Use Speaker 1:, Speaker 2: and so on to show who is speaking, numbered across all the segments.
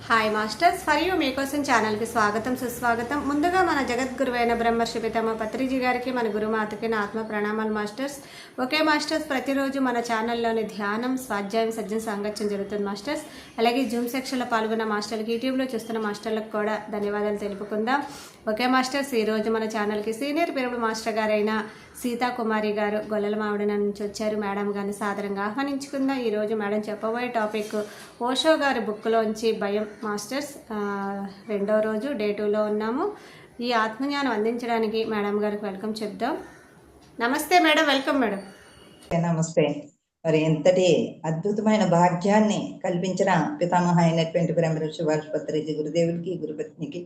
Speaker 1: Hi masters, for you మీకోసం ఛానల్కి స్వాగతం సుస్వాగతం. ముందుగా మన జగద్గురువైన బ్రహ్మర్షి పితామహ పత్రిజీ గారికి, మన గురుమాతకి నా ఆత్మ ప్రణామాలు మాస్టర్స్. ఓకే మాస్టర్స్, ప్రతిరోజు మన ఛానల్లోని ధ్యానం, స్వాధ్యాయం, సజ్జన సాంగత్యం జరుగుతుంది మాస్టర్స్. అలాగే జూమ్ సెక్షన్లో పాల్గొన్న మాస్టర్లకి, యూట్యూబ్లో చూస్తున్న మాస్టర్లకు కూడా ధన్యవాదాలు తెలుపుకుందాం. ఓకే మాస్టర్స్, ఈరోజు మన ఛానల్కి సీనియర్ పిరమిడ్ మాస్టర్ గారైన సీతాకుమారి గారు గొల్లల మావిడ నుంచి వచ్చారు. మేడం గారిని సాదరంగా ఆహ్వానించుకుందాం. ఈరోజు మేడం చెప్పబోయే టాపిక్ ఓషో గారి బుక్లోంచి భయం మాస్టర్స్. రెండో రోజు డే 2లో ఉన్నాము. ఈ ఆత్మజ్ఞానం అందించడానికి మేడం గారికి వెల్కమ్ చెప్దాం. నమస్తే మేడం, వెల్కమ్ మేడం.
Speaker 2: నమస్తే. మరి ఎంతటి అద్భుతమైన భాగ్యాన్ని కల్పించిన పితామహ అయినటువంటి బ్రహ్మర్షి పత్రిజీ గురుదేవుడికి, గురుపత్నికి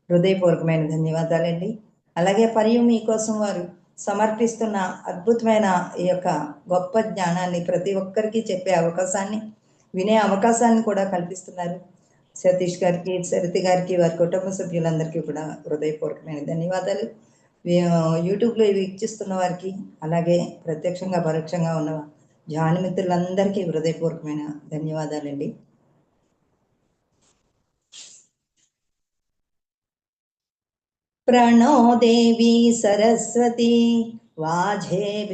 Speaker 2: హృదయపూర్వకమైన ధన్యవాదాలండి. అలాగే మరియు మీకోసం వారు సమర్పిస్తున్న అద్భుతమైన ఈ యొక్క గొప్ప జ్ఞానాన్ని ప్రతి ఒక్కరికి చెప్పే అవకాశాన్ని, వినే అవకాశాన్ని కూడా కల్పిస్తున్నారు. సతీష్ గారికి, సరితి గారికి, వారి కుటుంబ సభ్యులందరికీ కూడా హృదయపూర్వకమైన ధన్యవాదాలు. యూట్యూబ్లో వీక్షిస్తున్న వారికి, అలాగే ప్రత్యక్షంగా పరోక్షంగా ఉన్న ధ్యాన మిత్రులందరికీ హృదయపూర్వకమైన ధన్యవాదాలండి. ప్రణో దేవి సరస్వతి వాజేభిర్వాజినీవతి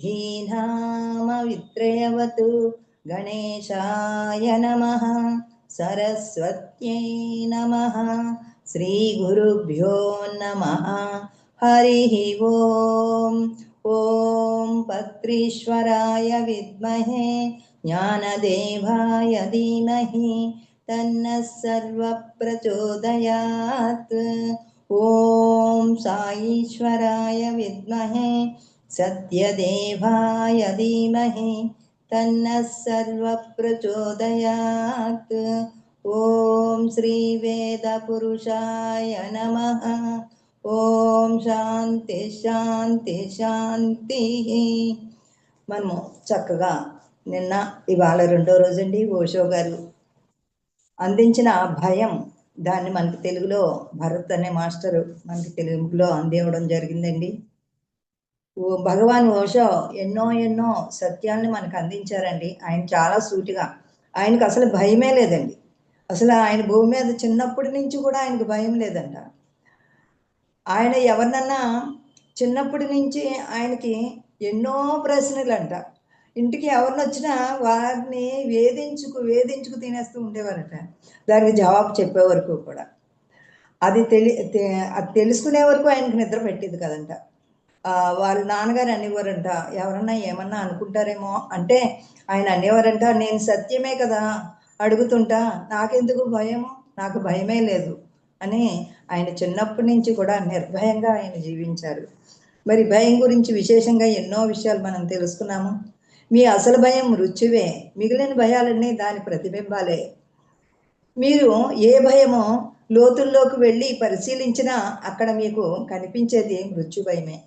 Speaker 2: ధీనామవిత్రయవతు గణేశాయ నమః సరస్వత్యై నమః శ్రీ గురుభ్యో నమః హరి ఓం. ఓం పత్రీశ్వరాయ విద్మహే జ్ఞానదేవాయ ధీమహి తన్నః సర్వః ప్రచోదయాత్. ఓం సాయీశ్వరాయ విద్మహే సత్యదేవాయ ధీమహి తన్నః సర్వః ప్రచోదయాత్. ఓం శ్రీ వేద పురుషాయ నమః. ఓం శాంతి శాంతి శాంతి. మనము చక్కగా నిన్న ఇవాళ రెండో రోజండి ఓషో గారు అందించిన భయం, దాన్ని మనకి తెలుగులో భరత్ అనే మాస్టరు మనకి తెలుగులో అందివ్వడం జరిగిందండి. భగవాన్ ఓషో ఎన్నో ఎన్నో సత్యాల్ని మనకు అందించారండి. ఆయన చాలా సూటిగా, ఆయనకు అసలు భయమే లేదండి. అసలు ఆయన భూమి మీద చిన్నప్పటి నుంచి కూడా ఆయనకు భయం లేదంట. ఆయన ఎవరినన్నా చిన్నప్పటి నుంచి ఆయనకి ఎన్నో ప్రశ్నలు అంట. ఇంటికి ఎవరిని వచ్చినా వారిని వేధించుకు తినేస్తూ ఉండేవారట, దానికి జవాబు చెప్పే వరకు కూడా. అది తెలుసుకునే వరకు ఆయనకు నిద్ర పెట్టేది కదంట. వాళ్ళ నాన్నగారు అనేవారంట, ఎవరన్నా ఏమన్నా అనుకుంటారేమో అంటే ఆయన అనేవారంట, నేను సత్యమే కదా అడుగుతుంటా, నాకెందుకు భయము, నాకు భయమే లేదు అని ఆయన చిన్నప్పటి నుంచి కూడా నిర్భయంగా ఆయన జీవించారు. మరి భయం గురించి విశేషంగా ఎన్నో విషయాలు మనం తెలుసుకున్నాము. మీ అసలు భయం మృత్యువే, మిగిలిన భయాలన్నీ దాని ప్రతిబింబాలే. మీరు ఏ భయమో లోతుల్లోకి వెళ్ళి పరిశీలించినా అక్కడ మీకు కనిపించేది మృత్యు భయమే.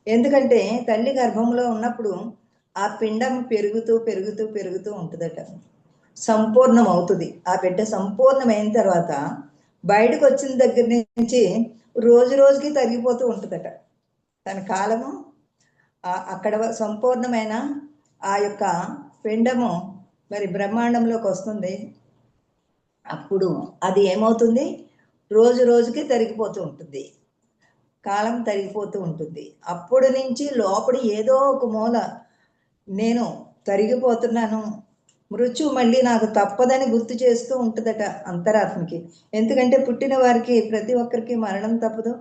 Speaker 2: ఎందుకంటే తల్లి గర్భంలో ఉన్నప్పుడు ఆ పిండం పెరుగుతూ పెరుగుతూ పెరుగుతూ ఉంటుందట, సంపూర్ణం అవుతుంది. ఆ బిడ్డ సంపూర్ణమైన తర్వాత బయటకు వచ్చిన దగ్గర నుంచి రోజు రోజుకి తరిగిపోతూ ఉంటుందట తన కాలము. అక్కడ సంపూర్ణమైన ఆ యొక్క పిండము మరి బ్రహ్మాండంలోకి వస్తుంది. అప్పుడు అది ఏమవుతుంది, రోజు రోజుకి తరిగిపోతూ ఉంటుంది, కాలం తరిగిపోతూ ఉంటుంది. అప్పుడు నుంచి లోపల ఏదో ఒక మూల నేను తరిగిపోతున్నాను, మృత్యు మళ్ళీ నాకు తప్పదని గుర్తు చేస్తూ ఉంటుందట అంతరాత్మకి. ఎందుకంటే పుట్టిన వారికి ప్రతి ఒక్కరికి మరణం తప్పదు.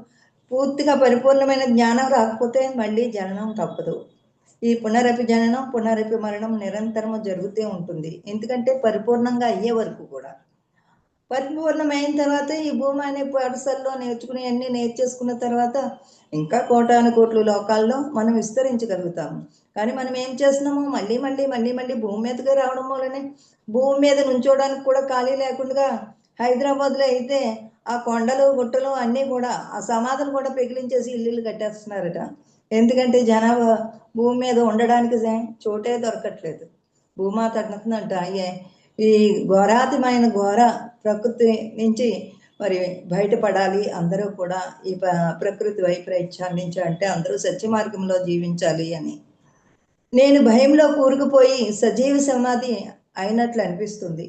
Speaker 2: పూర్తిగా పరిపూర్ణమైన జ్ఞానం రాకపోతే మళ్ళీ జననం తప్పదు. ఈ పునరపి జననం పునరపి మరణం నిరంతరము జరుగుతూ ఉంటుంది. ఎందుకంటే పరిపూర్ణంగా అయ్యే వరకు కూడా. పరిపూర్ణమైన తర్వాత ఈ భూమి అనే పాఠశాలలో నేర్చుకుని అన్నీ నేర్చేసుకున్న తర్వాత ఇంకా కోటాను కోట్ల లోకాల్లో మనం విస్తరించగలుగుతాము. కానీ మనం ఏం చేస్తున్నాము, మళ్ళీ మళ్ళీ మళ్ళీ మళ్ళీ భూమి మీదకి రావడం వల్లనే భూమి మీద నుంచోడానికి కూడా ఖాళీ లేకుండా హైదరాబాద్లో అయితే ఆ కొండలు గుట్టలు అన్నీ కూడా ఆ సమాధులు కూడా పెగిలించేసి ఇల్లు కట్టేస్తున్నారట. ఎందుకంటే జనాభా భూమి మీద ఉండడానికి చోటే దొరకట్లేదు. భూమాత అంటుందంట, ఈ ఘోరాతిమైన ఘోర ప్రకృతి నుంచి మరి బయటపడాలి, అందరూ కూడా ఈ ప్రకృతి వైపరీత్యాల నుంచి, అంటే అందరూ సత్య మార్గంలో జీవించాలి అని. నేను భయంలో కూరుకుపోయి సజీవ సమాధి అయినట్లు అనిపిస్తుంది.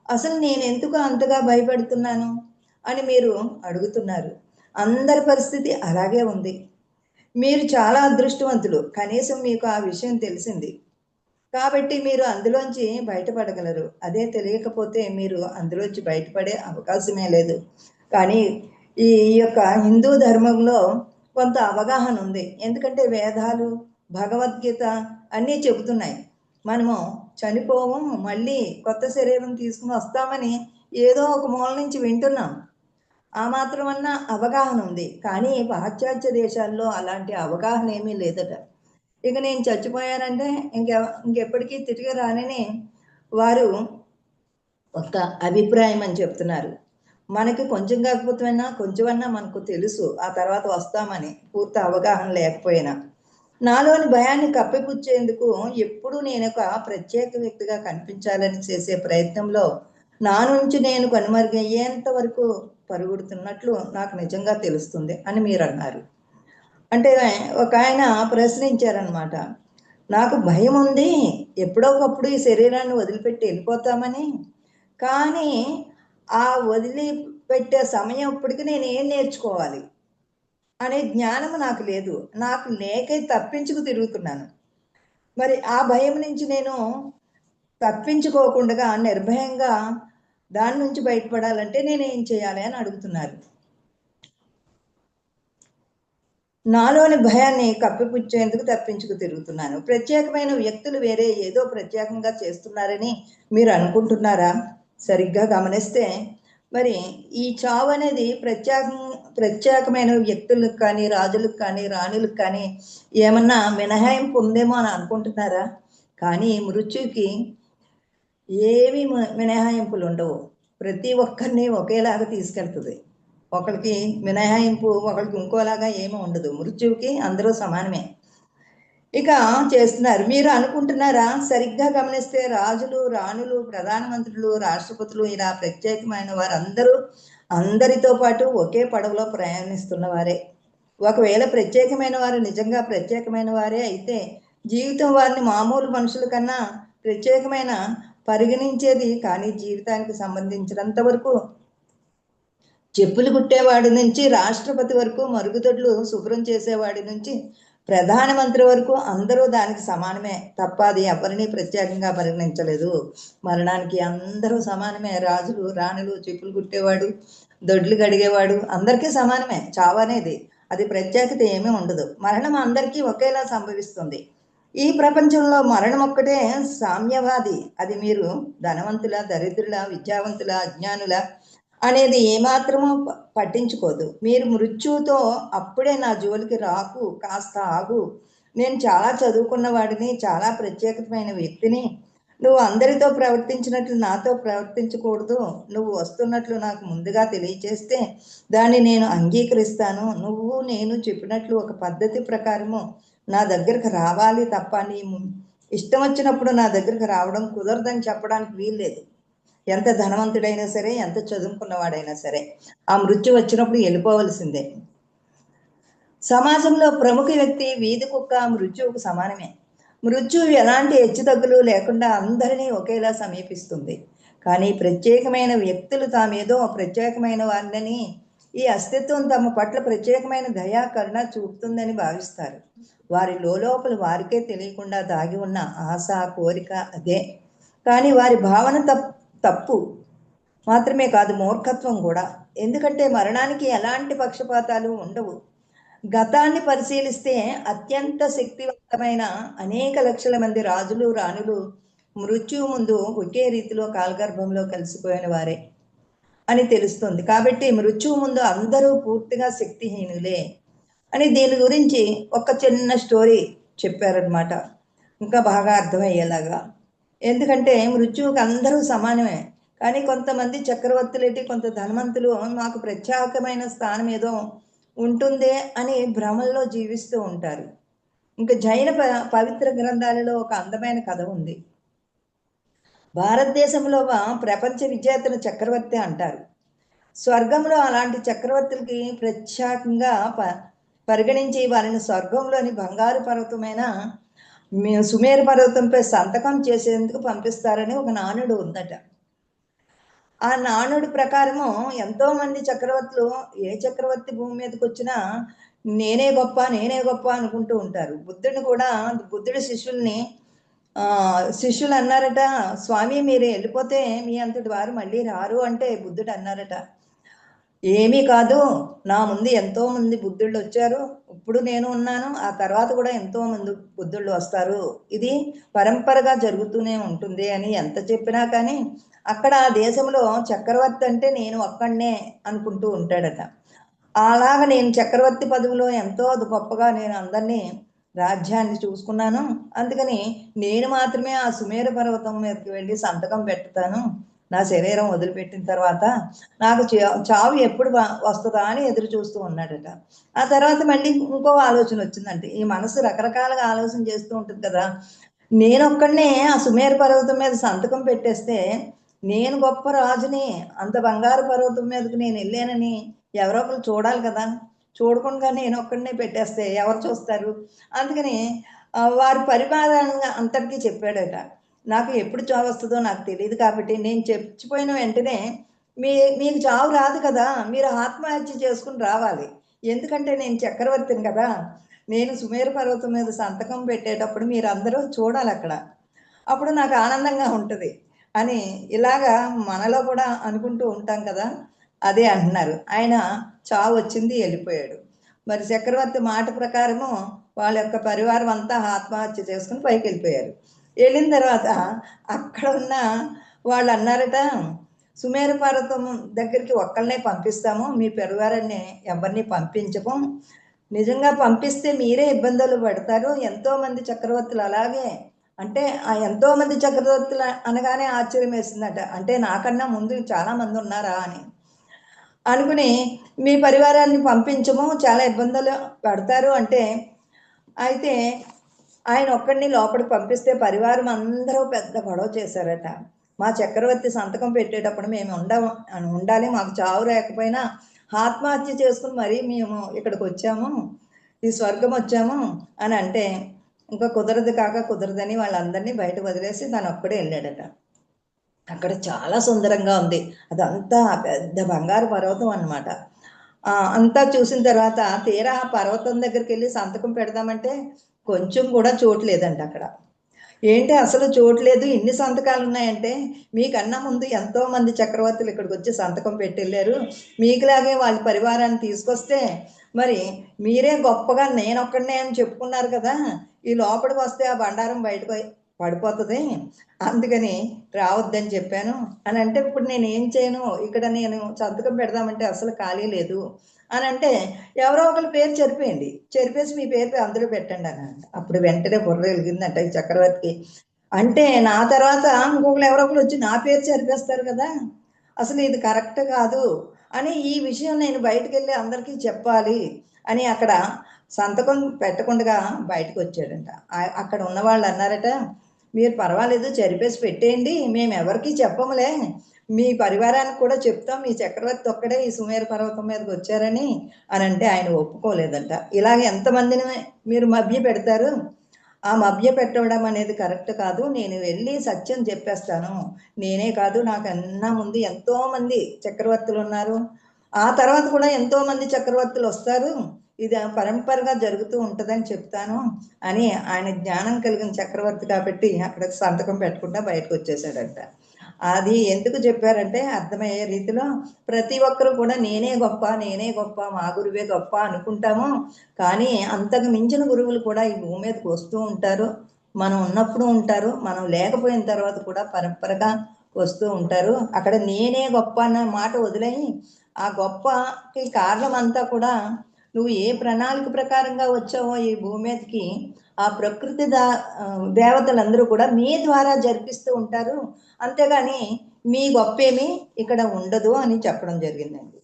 Speaker 2: అసలు నేను ఎందుకు అంతగా భయపడుతున్నాను అని మీరు అడుగుతున్నారు. అందరి పరిస్థితి అలాగే ఉంది. మీరు చాలా అదృష్టవంతులు. కనీసం మీకు ఆ విషయం తెలిసింది. కాబట్టి మీరు అందులోంచి బయటపడగలరు. అదే తెలియకపోతే మీరు అందులోంచి బయటపడే అవకాశమే లేదు. కానీ ఈ యొక్క హిందూ ధర్మంలో కొంత అవగాహన ఉంది. ఎందుకంటే వేదాలు, భగవద్గీత అన్నీ చెబుతున్నాయి. మనము చనిపోము, మళ్ళీ కొత్త శరీరం తీసుకుని వస్తామని ఏదో ఒక మూల నుంచి వింటున్నాం. ఆ మాత్రమన్నా అవగాహన ఉంది. కానీ పాశ్చాత్య దేశాల్లో అలాంటి అవగాహన ఏమీ లేదట. ఇక నేను చచ్చిపోయానంటే ఇంకెప్పటికీ తిరిగి రానని వారు ఒక అభిప్రాయం అని చెప్తున్నారు. మనకి కొంచెం కాకపోతేనా కొంచెమన్నా మనకు తెలుసు ఆ తర్వాత వస్తామని, పూర్తి అవగాహన లేకపోయినా. నాలోని భయాన్ని కప్పిపుచ్చేందుకు ఎప్పుడూ నేను ఒక ప్రత్యేక వ్యక్తిగా కనిపించాలని చేసే ప్రయత్నంలో నా నుంచి నేను కనుమరుగయ్యేంత వరకు పరుగుడుతున్నట్లు నాకు నిజంగా తెలుస్తుంది అని మీరు అన్నారు. అంటే ఒక ఆయన ప్రశ్నించారనమాట. నాకు భయం ఉంది, ఎప్పుడో ఒకప్పుడు ఈ శరీరాన్ని వదిలిపెట్టి వెళ్ళిపోతామని. కానీ ఆ వదిలిపెట్టే సమయం ఇప్పటికి నేను ఏం నేర్చుకోవాలి అనే జ్ఞానం నాకు లేదు. నాకు లేకే తప్పించుకు తిరుగుతున్నాను. మరి ఆ భయం నుంచి నేను తప్పించుకోకుండా నిర్భయంగా దాని నుంచి బయటపడాలంటే నేనేం చేయాలి అని అడుగుతున్నారు. నాలోని భయాన్ని కప్పిపుచ్చేందుకు తప్పించుకు తిరుగుతున్నాను. ప్రత్యేకమైన వ్యక్తులు వేరే ఏదో ప్రత్యేకంగా చేస్తున్నారని మీరు అనుకుంటున్నారా? సరిగ్గా గమనిస్తే మరి ఈ చావు అనేది ప్రత్యేకమైన వ్యక్తులకు కానీ, రాజులకు కానీ, రాణులకు కానీ ఏమన్నా మినహాయింపు ఉందేమో అని అనుకుంటున్నారా? కానీ మృత్యుకి ఏమీ మినహాయింపులు ఉండవు. ప్రతి ఒక్కరిని ఒకేలాగా తీసుకెళ్తుంది. ఒకరికి మినహాయింపు, ఒకరికి ఇంకోలాగా ఏమీ ఉండదు. మృత్యువుకి అందరూ సమానమే. ఇక చేస్తున్నారు. మీరు అనుకుంటున్నారా? సరిగ్గా గమనిస్తే రాజులు, రాణులు, ప్రధానమంత్రులు, రాష్ట్రపతులు ఇలా ప్రత్యేకమైన వారందరూ అందరితో పాటు ఒకే పడవలో ప్రయాణిస్తున్న వారే. ఒకవేళ ప్రత్యేకమైన వారు నిజంగా ప్రత్యేకమైన వారే అయితే జీవితం వారిని మామూలు మనుషుల కన్నా ప్రత్యేకమైన పరిగణించేది. కానీ జీవితానికి సంబంధించినంత వరకు చెప్పులు కుట్టేవాడి నుంచి రాష్ట్రపతి వరకు, మరుగుదొడ్లు శుభ్రం చేసేవాడి నుంచి ప్రధానమంత్రి వరకు అందరూ దానికి సమానమే తప్ప అది ఎవరిని ప్రత్యేకంగా పరిగణించలేదు. మరణానికి అందరూ సమానమే. రాజులు, రాణులు, చెప్పులు కుట్టేవాడు, దొడ్లు గడిగేవాడు అందరికీ సమానమే. చావు అనేది అది ప్రత్యేకత ఏమీ ఉండదు. మరణం అందరికీ ఒకేలా సంభవిస్తుంది. ఈ ప్రపంచంలో మరణం ఒక్కటే సామ్యవాది. అది మీరు ధనవంతుల, దరిద్రుల, విద్యావంతుల, అజ్ఞానుల అనేది ఏమాత్రమూ పట్టించుకోదు. మీరు మృత్యువుతో అప్పుడే నా జోలికి రాకు, కాస్త ఆగు, నేను చాలా చదువుకున్న వాడిని, చాలా ప్రత్యేకమైన వ్యక్తిని, నువ్వు అందరితో ప్రవర్తించినట్లు నాతో ప్రవర్తించకూడదు, నువ్వు వస్తున్నట్లు నాకు ముందుగా తెలియచేస్తే దాన్ని నేను అంగీకరిస్తాను, నువ్వు నేను చెప్పినట్లు ఒక పద్ధతి ప్రకారము నా దగ్గరకు రావాలి తప్ప నీ ఇష్టం వచ్చినప్పుడు నా దగ్గరకు రావడం కుదరదని చెప్పడానికి వీల్లేదు. ఎంత ధనవంతుడైనా సరే, ఎంత చదువుకున్నవాడైనా సరే ఆ మృత్యు వచ్చినప్పుడు వెళ్ళిపోవలసిందే. సమాజంలో ప్రముఖ వ్యక్తి, వీధి కుక్క మృత్యువుకు సమానమే. మృత్యువు ఎలాంటి హెచ్చుతగ్గులు లేకుండా అందరినీ ఒకేలా సమీపిస్తుంది. కానీ ప్రత్యేకమైన వ్యక్తులు తామేదో ప్రత్యేకమైన వారిని, ఈ అస్తిత్వం తమ పట్ల ప్రత్యేకమైన దయా కరుణ చూపుతుందని భావిస్తారు. వారి లోపల వారికే తెలియకుండా దాగి ఉన్న ఆశ, కోరిక అదే. కానీ వారి భావన తప్పు మాత్రమే కాదు, మూర్ఖత్వం కూడా. ఎందుకంటే మరణానికి ఎలాంటి పక్షపాతాలు ఉండవు. గతాన్ని పరిశీలిస్తే అత్యంత శక్తివంతమైన అనేక లక్షల మంది రాజులు, రాణులు మృత్యువు ముందు ఒకే రీతిలో కాలగర్భంలో కలిసిపోయిన వారే అని తెలుస్తుంది. కాబట్టి మృత్యువు ముందు అందరూ పూర్తిగా శక్తిహీనులే అని దీని గురించి ఒక చిన్న స్టోరీ చెప్పారనమాట, ఇంకా బాగా అర్థమయ్యేలాగా. ఎందుకంటే మృత్యువుకి అందరూ సమానమే. కానీ కొంతమంది చక్రవర్తులేటి, కొంత ధనవంతులు మాకు ప్రత్యేకమైన స్థానం ఏదో ఉంటుందే అని భ్రమల్లో జీవిస్తూ ఉంటారు. ఇంకా జైన పవిత్ర గ్రంథాలలో ఒక అందమైన కథ ఉంది. భారతదేశంలో ప్రపంచ విజేతను చక్రవర్తి అంటారు. స్వర్గంలో అలాంటి చక్రవర్తులకి ప్రత్యేకంగా పరిగణించి వారిని స్వర్గంలోని బంగారు పర్వతమైన సుమేరు పర్వతంపై సంతకం చేసేందుకు పంపిస్తారని ఒక నానుడు ఉందట. ఆ నానుడి ప్రకారము ఎంతో మంది చక్రవర్తులు ఏ చక్రవర్తి భూమి మీదకి వచ్చినా నేనే గొప్ప నేనే గొప్ప అనుకుంటూ ఉంటారు. బుద్ధుడిని కూడా, బుద్ధుడి శిష్యుల్ని శిష్యులు అన్నారట, స్వామి మీరు వెళ్ళిపోతే మీ అంతటి వారు మళ్ళీ రారు అంటే బుద్ధుడు అన్నారట, ఏమీ కాదు, నా ముందు ఎంతో మంది బుద్ధుళ్ళు వచ్చారు, ఇప్పుడు నేను ఉన్నాను, ఆ తర్వాత కూడా ఎంతో మంది బుద్ధుళ్ళు వస్తారు, ఇది పరంపరగా జరుగుతూనే ఉంటుంది అని ఎంత చెప్పినా కానీ అక్కడ ఆ దేశంలో చక్రవర్తి అంటే నేను ఒక్కడినే అనుకుంటూ ఉంటాడట. అలాగ నేను చక్రవర్తి పదవిలో ఎంతో గొప్పగా నేను అందరినీ రాజ్యాన్ని చూసుకున్నాను, అందుకని నేను మాత్రమే ఆ సుమేరు పర్వతం మీదకి వెళ్ళి సంతకం పెడతాను, నా శరీరం వదిలిపెట్టిన తర్వాత నాకు చావు ఎప్పుడు వస్తుందా అని ఎదురు చూస్తూ ఉన్నాడట. ఆ తర్వాత మళ్ళీ ఇంకో ఆలోచన వచ్చిందంటే, ఈ మనసు రకరకాలుగా ఆలోచన చేస్తూ ఉంటుంది కదా, నేనొక్కడనే ఆ సుమేరు పర్వతం మీద సంతకం పెట్టేస్తే నేను గొప్ప రాజుని, అంత బంగారు పర్వతం మీదకి నేను వెళ్ళానని ఎవరో ఒకరు చూడాలి కదా, చూడకుండా నేను ఒక్కడనే పెట్టేస్తే ఎవరు చూస్తారు, అందుకని వారి పరిపాలన అంతటికీ చెప్పాడట, నాకు ఎప్పుడు చావు వస్తుందో నాకు తెలియదు కాబట్టి నేను చచ్చిపోయిన వెంటనే మీకు చావు రాదు కదా, మీరు ఆత్మహత్య చేసుకుని రావాలి, ఎందుకంటే నేను చక్రవర్తిని కదా, నేను సుమేరు పర్వతం మీద సంతకం పెట్టేటప్పుడు మీరు అందరూ చూడాలి అక్కడ, అప్పుడు నాకు ఆనందంగా ఉంటుంది అని ఇలాగా మనలో కూడా అనుకుంటూ ఉంటాం కదా, అదే అంటున్నారు. ఆయన చావు వచ్చింది, వెళ్ళిపోయాడు. మరి చక్రవర్తి మాట ప్రకారము వాళ్ళ యొక్క పరివారం అంతా ఆత్మహత్య చేసుకుని పైకి వెళ్ళిపోయారు. వెళ్ళిన తర్వాత అక్కడ ఉన్న వాళ్ళు అన్నారట, సుమేరు పర్వతం దగ్గరికి ఒక్కళ్ళనే పంపిస్తాము, మీ పరివారాన్ని ఎవరిని పంపించము, నిజంగా పంపిస్తే మీరే ఇబ్బందులు పడతారు, ఎంతోమంది చక్రవర్తులు అలాగే, అంటే ఆ ఎంతోమంది చక్రవర్తులు అనగానే ఆశ్చర్యం వేసిందట, అంటే నాకన్నా ముందు చాలామంది ఉన్నారా అని అనుకుని మీ పరివారాన్ని పంపించము, చాలా ఇబ్బందులు పడతారు అంటే, అయితే ఆయన ఒక్కడిని లోపలికి పంపిస్తే పరివారం అందరూ పెద్ద గొడవ చేశారట, మా చక్రవర్తి సంతకం పెట్టేటప్పుడు మేము ఉండాలి, మాకు చావు లేకపోయినా ఆత్మహత్య చేసుకుని మరీ మేము ఇక్కడికి వచ్చాము, ఈ స్వర్గం వచ్చాము అని అంటే, ఇంకా కుదరదు కాక కుదరదని వాళ్ళందరినీ బయట వదిలేసి తను ఒక్కడే వెళ్ళాడట. అక్కడ చాలా సుందరంగా ఉంది, అదంతా పెద్ద బంగారు పర్వతం అనమాట. అంతా చూసిన తర్వాత తీరా ఆ పర్వతం దగ్గరికి వెళ్ళి సంతకం పెడదామంటే కొంచెం కూడా చోటు లేదంట అక్కడ. ఏంటి అసలు చోటు లేదు, ఇన్ని సంతకాలు ఉన్నాయంటే, మీకన్నా ముందు ఎంతో మంది చక్రవర్తులు ఇక్కడికి వచ్చి సంతకం పెట్టి వెళ్ళారు, మీకులాగే వాళ్ళ పరివారాన్ని తీసుకొస్తే మరి మీరే గొప్పగా నేనొక్కడినే అని చెప్పుకున్నారు కదా, ఈ లోపలికి వస్తే ఆ బండారం బయటకు పడిపోతుంది, అందుకని రావద్దని చెప్పాను అని అంటే, ఇప్పుడు నేను ఏం చేయను, ఇక్కడ నేను సంతకం పెడదామంటే అసలు ఖాళీ లేదు అని అంటే, ఎవరో ఒకరి పేరు చెరిపేసి మీ పేరు అందులో పెట్టండి అని అంట. అప్పుడు వెంటనే బుర్ర వెలిగిందంట ఈ చక్రవర్తికి, అంటే నా తర్వాత ఇంకొకరు ఎవరో ఒకరు వచ్చి నా పేరు చెరిపేస్తారు కదా, అసలు ఇది కరెక్ట్ కాదు అని ఈ విషయం నేను బయటకు వెళ్ళి అందరికీ చెప్పాలి అని అక్కడ సంతకం పెట్టకుండా బయటకు వచ్చాడంట. అక్కడ ఉన్న వాళ్ళు అన్నారట, మీరు పర్వాలేదు చెరిపేసి పెట్టేయండి, మేము ఎవరికి చెప్పములే, మీ పరివారానికి కూడా చెప్తాం, మీ చక్రవర్తి ఒక్కడే ఈ సుమేరు పర్వతం మీదకి వచ్చారని అని అంటే ఆయన ఒప్పుకోలేదంట. ఇలాగ ఎంతమందిని మీరు మభ్య పెడతారు, ఆ మభ్య పెట్టడం అనేది కరెక్ట్ కాదు, నేను వెళ్ళి సత్యం చెప్పేస్తాను, నేనే కాదు నాకన్నా ముందు ఎంతోమంది చక్రవర్తులు ఉన్నారు, ఆ తర్వాత కూడా ఎంతోమంది చక్రవర్తులు వస్తారు, ఇది పరంపరగా జరుగుతూ ఉంటుందని చెప్తాను అని ఆయన జ్ఞానం కలిగిన చక్రవర్తి కాబట్టి అక్కడ సంతకం పెట్టకుండా బయటకు వచ్చేసాడంట. అది ఎందుకు చెప్పారంటే అర్థమయ్యే రీతిలో ప్రతి ఒక్కరు కూడా నేనే గొప్ప నేనే గొప్ప మా గురువే గొప్ప అనుకుంటాము, కానీ అంతకు మించిన గురువులు కూడా ఈ భూమి మీదకి వస్తూ ఉంటారు, మనం ఉన్నప్పుడు ఉంటారు, మనం లేకపోయిన తర్వాత కూడా పరంపరగా వస్తూ ఉంటారు, అక్కడ నేనే గొప్ప అన్న మాట వదిలేయి ఆ గొప్పకి కారణం అంతా కూడా నువ్వు ఏ ప్రణాళిక ప్రకారంగా వచ్చావో ఈ భూమి మీదకి, ఆ ప్రకృతి దేవతలందరూ కూడా మీ ద్వారా జరిపిస్తూ ఉంటారు, అంతేగాని మీ గొప్పేమి ఇక్కడ ఉండదు అని చెప్పడం జరిగిందండి.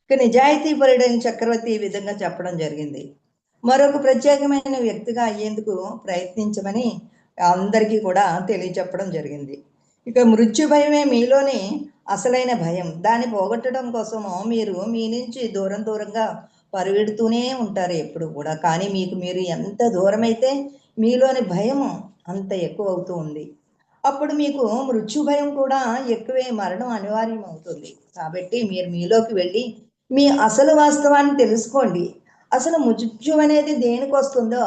Speaker 2: ఇక నిజాయితీపరుడైన చక్రవర్తి ఈ విధంగా చెప్పడం జరిగింది. మరొక ప్రత్యేకమైన వ్యక్తిగా అయ్యేందుకు ప్రయత్నించమని అందరికీ కూడా తెలియచెప్పడం జరిగింది. ఇక మృత్యు భయమే మీలోని అసలైన భయం, దాన్ని పోగొట్టడం కోసము మీరు మీ నుంచి దూరంగా పరిగెడుతూనే ఉంటారు ఎప్పుడు కూడా. కానీ మీకు మీరు ఎంత దూరం అయితే మీలోని భయం అంత ఎక్కువ అవుతూ ఉంది. అప్పుడు మీకు మృత్యు భయం కూడా ఎక్కువే, మరణం అనివార్యం అవుతుంది. కాబట్టి మీరు మీలోకి వెళ్ళి మీ అసలు వాస్తవాన్ని తెలుసుకోండి. అసలు మృత్యు అనేది దేనికి వస్తుందో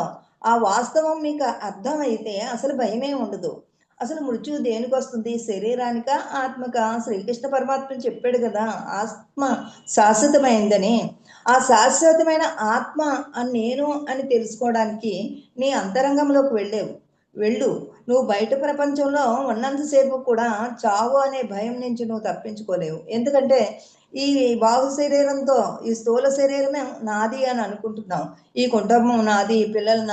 Speaker 2: ఆ వాస్తవం మీకు అర్థమైతే అసలు భయమే ఉండదు. అసలు మృత్యువు దేనికి వస్తుంది? శరీరానిక, ఆత్మక? శ్రీకృష్ణ పరమాత్మ చెప్పాడు కదా, ఆత్మ శాశ్వతమైందని. ఆ శాశ్వతమైన ఆత్మ అని నేను అని తెలుసుకోవడానికి నీ అంతరంగంలోకి వెళ్ళు. నువ్వు బయట ప్రపంచంలో ఉన్నంతసేపు కూడా చావు అనే భయం నుంచి నువ్వు తప్పించుకోలేవు. ఎందుకంటే ఈ బాహు శరీరంతో ఈ స్థూల శరీరమే నాది అని అనుకుంటున్నావు. ఈ కుటుంబం నాది, ఈ పిల్లలు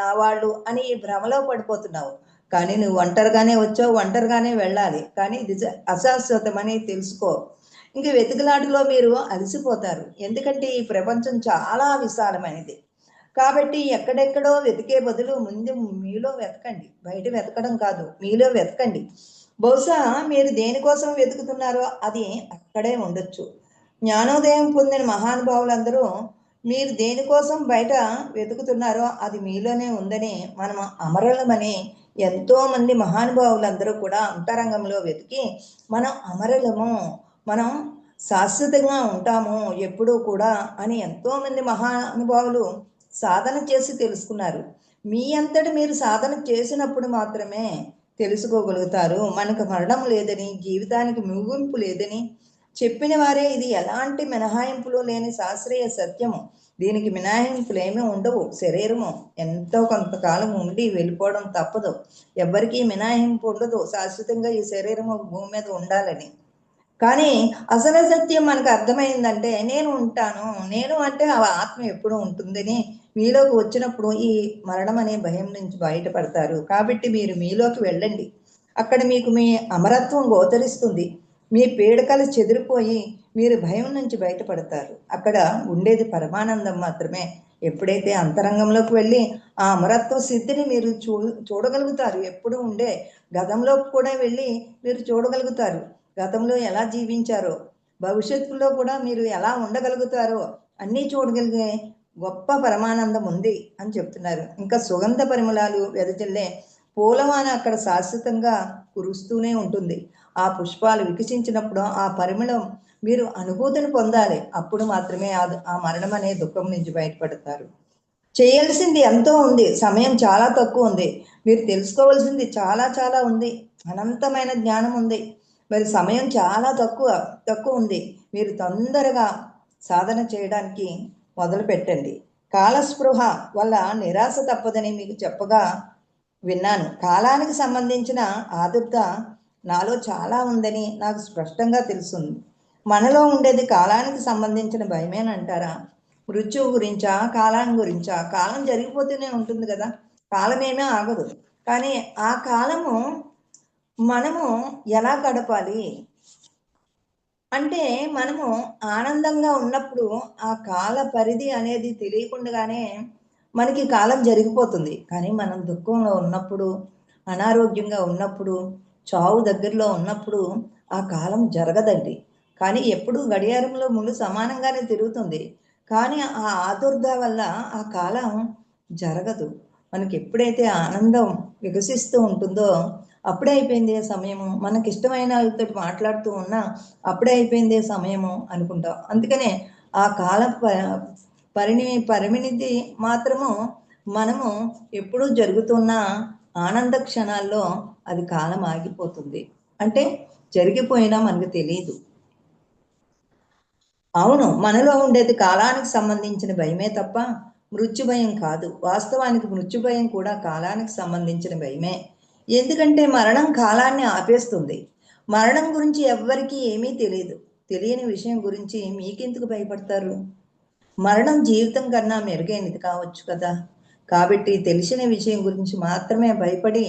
Speaker 2: నా వాళ్ళు అని ఈ భ్రమలో పడిపోతున్నావు. కానీ నువ్వు ఒంటరిగానే వచ్చావు, ఒంటరిగానే వెళ్ళాలి. కానీ ఇది అశాశ్వతమని తెలుసుకో. ఇంక వెతుకులాటలో మీరు అలసిపోతారు. ఎందుకంటే ఈ ప్రపంచం చాలా విశాలమైనది. కాబట్టి ఎక్కడెక్కడో వెతికే బదులు ముందు మీలో వెతకండి. బయట వెతకడం కాదు, మీలో వెతకండి. బహుశా మీరు దేనికోసం వెతుకుతున్నారో అది అక్కడే ఉండొచ్చు. జ్ఞానోదయం పొందిన మహానుభావులందరూ మీరు దేనికోసం బయట వెతుకుతున్నారో అది మీలోనే ఉందని, మనం అమరులమని ఎంతో మంది మహానుభావులందరూ కూడా అంతరంగంలో వెతికి మనం అమరులము, మనం శాశ్వతంగా ఉంటాము ఎప్పుడూ కూడా అని ఎంతో మంది మహానుభావులు సాధన చేసి తెలుసుకున్నారు. మీ అంతటి మీరు సాధన చేసినప్పుడు మాత్రమే తెలుసుకోగలుగుతారు. మనకు మరణం లేదని, జీవితానికి ముగింపు లేదని చెప్పిన వారే ఇది ఎలాంటి మినహాయింపులు లేని శాస్త్రీయ సత్యము. దీనికి మినహాయింపులు ఏమీ ఉండవు. శరీరము ఎంతో కొంతకాలం ఉండి వెళ్ళిపోవడం తప్పదు. ఎవరికీ మినహాయింపు ఉండదు. శాశ్వతంగా ఈ శరీరము భూమి మీద ఉండాలని. కానీ అసలు సత్యం మనకు అర్థమైందంటే నేను ఉంటాను, నేను అంటే ఆ ఆత్మ ఎప్పుడు ఉంటుందని మీలోకి వచ్చినప్పుడు ఈ మరణం అనే భయం నుంచి బయటపడతారు. కాబట్టి మీరు మీలోకి వెళ్ళండి. అక్కడ మీకు మీ అమరత్వం గోచరిస్తుంది. మీ పీడకలు చెదిరిపోయి మీరు భయం నుంచి బయటపడతారు. అక్కడ ఉండేది పరమానందం మాత్రమే. ఎప్పుడైతే అంతరంగంలోకి వెళ్ళి ఆ అమరత్వ సిద్ధిని మీరు చూడగలుగుతారు. ఎప్పుడు ఉండే గతంలోకి కూడా వెళ్ళి మీరు చూడగలుగుతారు. గతంలో ఎలా జీవించారో, భవిష్యత్తులో కూడా మీరు ఎలా ఉండగలుగుతారో అన్నీ చూడగలిగే గొప్ప పరమానందం ఉంది అని చెప్తున్నారు. ఇంకా సుగంధ పరిమళాలు వెదజల్లే పూలవాన అక్కడ శాశ్వతంగా కురుస్తూనే ఉంటుంది. ఆ పుష్పాలు వికసించినప్పుడు ఆ పరిమళం మీరు అనుభూతిని పొందాలి. అప్పుడు మాత్రమే ఆ మరణం అనే దుఃఖం నుంచి బయటపడతారు. చేయాల్సింది ఎంతో ఉంది, సమయం చాలా తక్కువ ఉంది. మీరు తెలుసుకోవాల్సింది చాలా చాలా ఉంది. అనంతమైన జ్ఞానం ఉంది. మరి సమయం చాలా తక్కువ ఉంది. మీరు తొందరగా సాధన చేయడానికి మొదలు పెట్టండి. కాలస్పృహ వల్ల నిరాశ తప్పదని మీకు చెప్పగా విన్నాను. కాలానికి సంబంధించిన ఆదుర్త నాలో చాలా ఉందని నాకు స్పష్టంగా తెలుస్తుంది. మనలో ఉండేది కాలానికి సంబంధించిన భయమేనంటారా? మృత్యువు గురించా, కాలం గురించా? కాలం జరిగిపోతూనే ఉంటుంది కదా, కాలమేమీ ఆగదు. కానీ ఆ కాలము మనము ఎలా గడపాలి అంటే, మనము ఆనందంగా ఉన్నప్పుడు ఆ కాల పరిధి అనేది తెలియకుండానే మనకి కాలం జరిగిపోతుంది. కానీ మనం దుఃఖంలో ఉన్నప్పుడు, అనారోగ్యంగా ఉన్నప్పుడు, చావు దగ్గరలో ఉన్నప్పుడు ఆ కాలం జరగదండి. కానీ ఎప్పుడు గడియారంలో ముళ్ళు సమానంగానే తిరుగుతుంది. కానీ ఆ ఆదుర్ద వల్ల ఆ కాలం జరగదు. మనకి ఎప్పుడైతే ఆనందం వికసిస్తూ ఉంటుందో అప్పుడే అయిపోయింది సమయము. మనకి ఇష్టమైన వాళ్ళతో మాట్లాడుతూ ఉన్నా అప్పుడే అయిపోయింది సమయము అనుకుంటాం. అందుకనే ఆ కాల పరిమితి మాత్రము మనము ఎప్పుడూ జరుగుతున్న ఆనంద క్షణాల్లో అది కాలం ఆగిపోతుంది. అంటే జరిగిపోయినా మనకు తెలియదు. అవును, మనలో ఉండేది కాలానికి సంబంధించిన భయమే తప్ప మృత్యు భయం కాదు. వాస్తవానికి మృత్యు భయం కూడా కాలానికి సంబంధించిన భయమే. ఎందుకంటే మరణం కాలాన్ని ఆపేస్తుంది. మరణం గురించి ఎవ్వరికీ ఏమీ తెలియదు. తెలియని విషయం గురించి మీకెందుకు భయపడతారు? మరణం జీవితం కన్నా మెరుగైనది కావచ్చు కదా. కాబట్టి తెలిసిన విషయం గురించి మాత్రమే భయపడి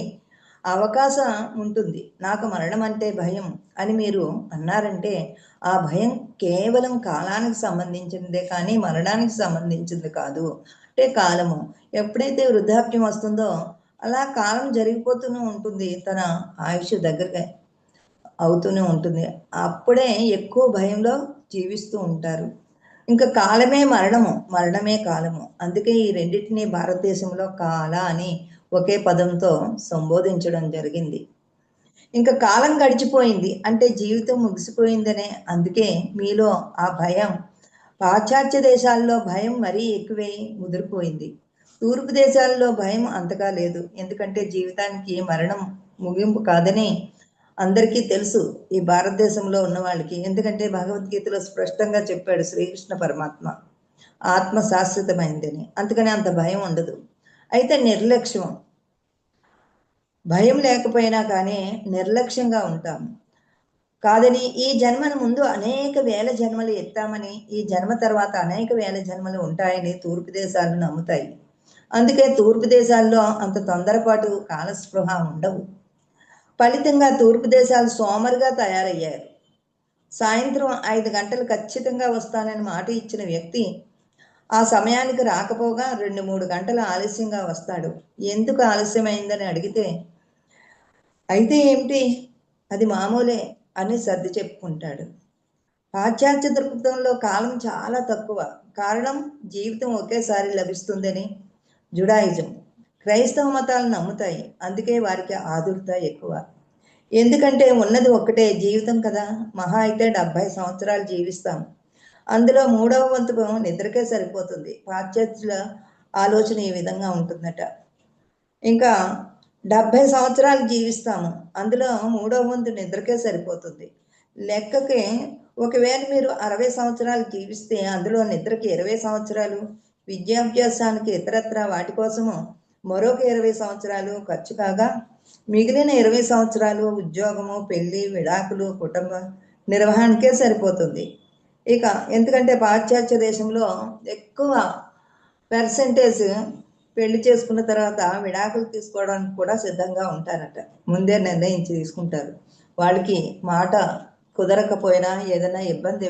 Speaker 2: అవకాశం ఉంటుంది. నాకు మరణం అంటే భయం అని మీరు అన్నారంటే ఆ భయం కేవలం కాలానికి సంబంధించినదే కానీ మరణానికి సంబంధించింది కాదు. అంటే కాలము ఎప్పుడైతే వృద్ధాప్యం వస్తుందో అలా కాలం జరిగిపోతూనే ఉంటుంది. తన ఆయుష్ దగ్గరగా అవుతూనే ఉంటుంది. అప్పుడే ఎక్కువ భయంలో జీవిస్తూ ఉంటారు. ఇంకా కాలమే మరణము, మరణమే కాలము. అందుకే ఈ రెండింటినీ భారతదేశంలో కాల అని ఒకే పదంతో సంబోధించడం జరిగింది. ఇంకా కాలం గడిచిపోయింది అంటే జీవితం ముగిసిపోయిందనే. అందుకే మీలో ఆ భయం, పాశ్చాత్య దేశాల్లో భయం మరీ ఎక్కువై ముదిరిపోయింది. తూర్పు దేశాల్లో భయం అంతగా లేదు. ఎందుకంటే జీవితానికి మరణం ముగింపు కాదని అందరికీ తెలుసు ఈ భారతదేశంలో ఉన్న వాళ్ళకి. ఎందుకంటే భగవద్గీతలో స్పష్టంగా చెప్పాడు శ్రీకృష్ణ పరమాత్మ, ఆత్మ శాశ్వతమైందని. అందుకని అంత భయం ఉండదు. అయితే నిర్లక్ష్యం, భయం లేకపోయినా కానీ నిర్లక్ష్యంగా ఉంటాము. కాదని ఈ జన్మను ముందు అనేక వేల జన్మలు ఎత్తామని, ఈ జన్మ తర్వాత అనేక వేల జన్మలు ఉంటాయని తూర్పు దేశాలు నమ్ముతాయి. అందుకే తూర్పు దేశాల్లో అంత తొందరపాటు కాలస్పృహ ఉండవు. ఫలితంగా తూర్పు దేశాలు సోమరుగా తయారయ్యారు. సాయంత్రం 5 గంటలు ఖచ్చితంగా వస్తానని మాట ఇచ్చిన వ్యక్తి ఆ సమయానికి రాకపోగా 2-3 గంటలు ఆలస్యంగా వస్తాడు. ఎందుకు ఆలస్యమైందని అడిగితే, అయితే ఏమిటి, అది మామూలే అని సర్ది చెప్పుకుంటాడు. పాశ్చాత్య దృక్పథంలో కాలం చాలా తక్కువ. కారణం జీవితం ఒకేసారి లభిస్తుందని జుడాయిజం, క్రైస్తవ మతాలు నమ్ముతాయి. అందుకే వారికి ఆదుర్త ఎక్కువ. ఎందుకంటే ఉన్నది ఒక్కటే జీవితం కదా. మహా అయితే 70 సంవత్సరాలు జీవిస్తాం. అందులో 3వ వంతు నిద్రకే సరిపోతుంది. పాశ్చాత్యుల ఆలోచన ఈ విధంగా ఉంటుందట. ఇంకా 70 సంవత్సరాలు జీవిస్తాము, అందులో 3వ వంతు నిద్రకే సరిపోతుంది. లెక్కకి ఒకవేళ మీరు 60 సంవత్సరాలు జీవిస్తే అందులో నిద్రకి 20 సంవత్సరాలు, విద్యాభ్యాసానికి ఇతరత్ర వాటి కోసము మరొక 20 సంవత్సరాలు ఖర్చు కాగా మిగిలిన 20 సంవత్సరాలు ఉద్యోగము, పెళ్లి, విడాకులు, కుటుంబ నిర్వహణకే సరిపోతుంది. ఇక ఎందుకంటే పాశ్చాత్య దేశంలో ఎక్కువ పర్సెంటేజ్ పెళ్లి చేసుకున్న తర్వాత విడాకులు తీసుకోవడానికి కూడా సిద్ధంగా ఉంటారట. ముందే నిర్ణయించి తీసుకుంటారు. వాళ్ళకి మాట కుదరకపోయినా ఏదైనా ఇబ్బంది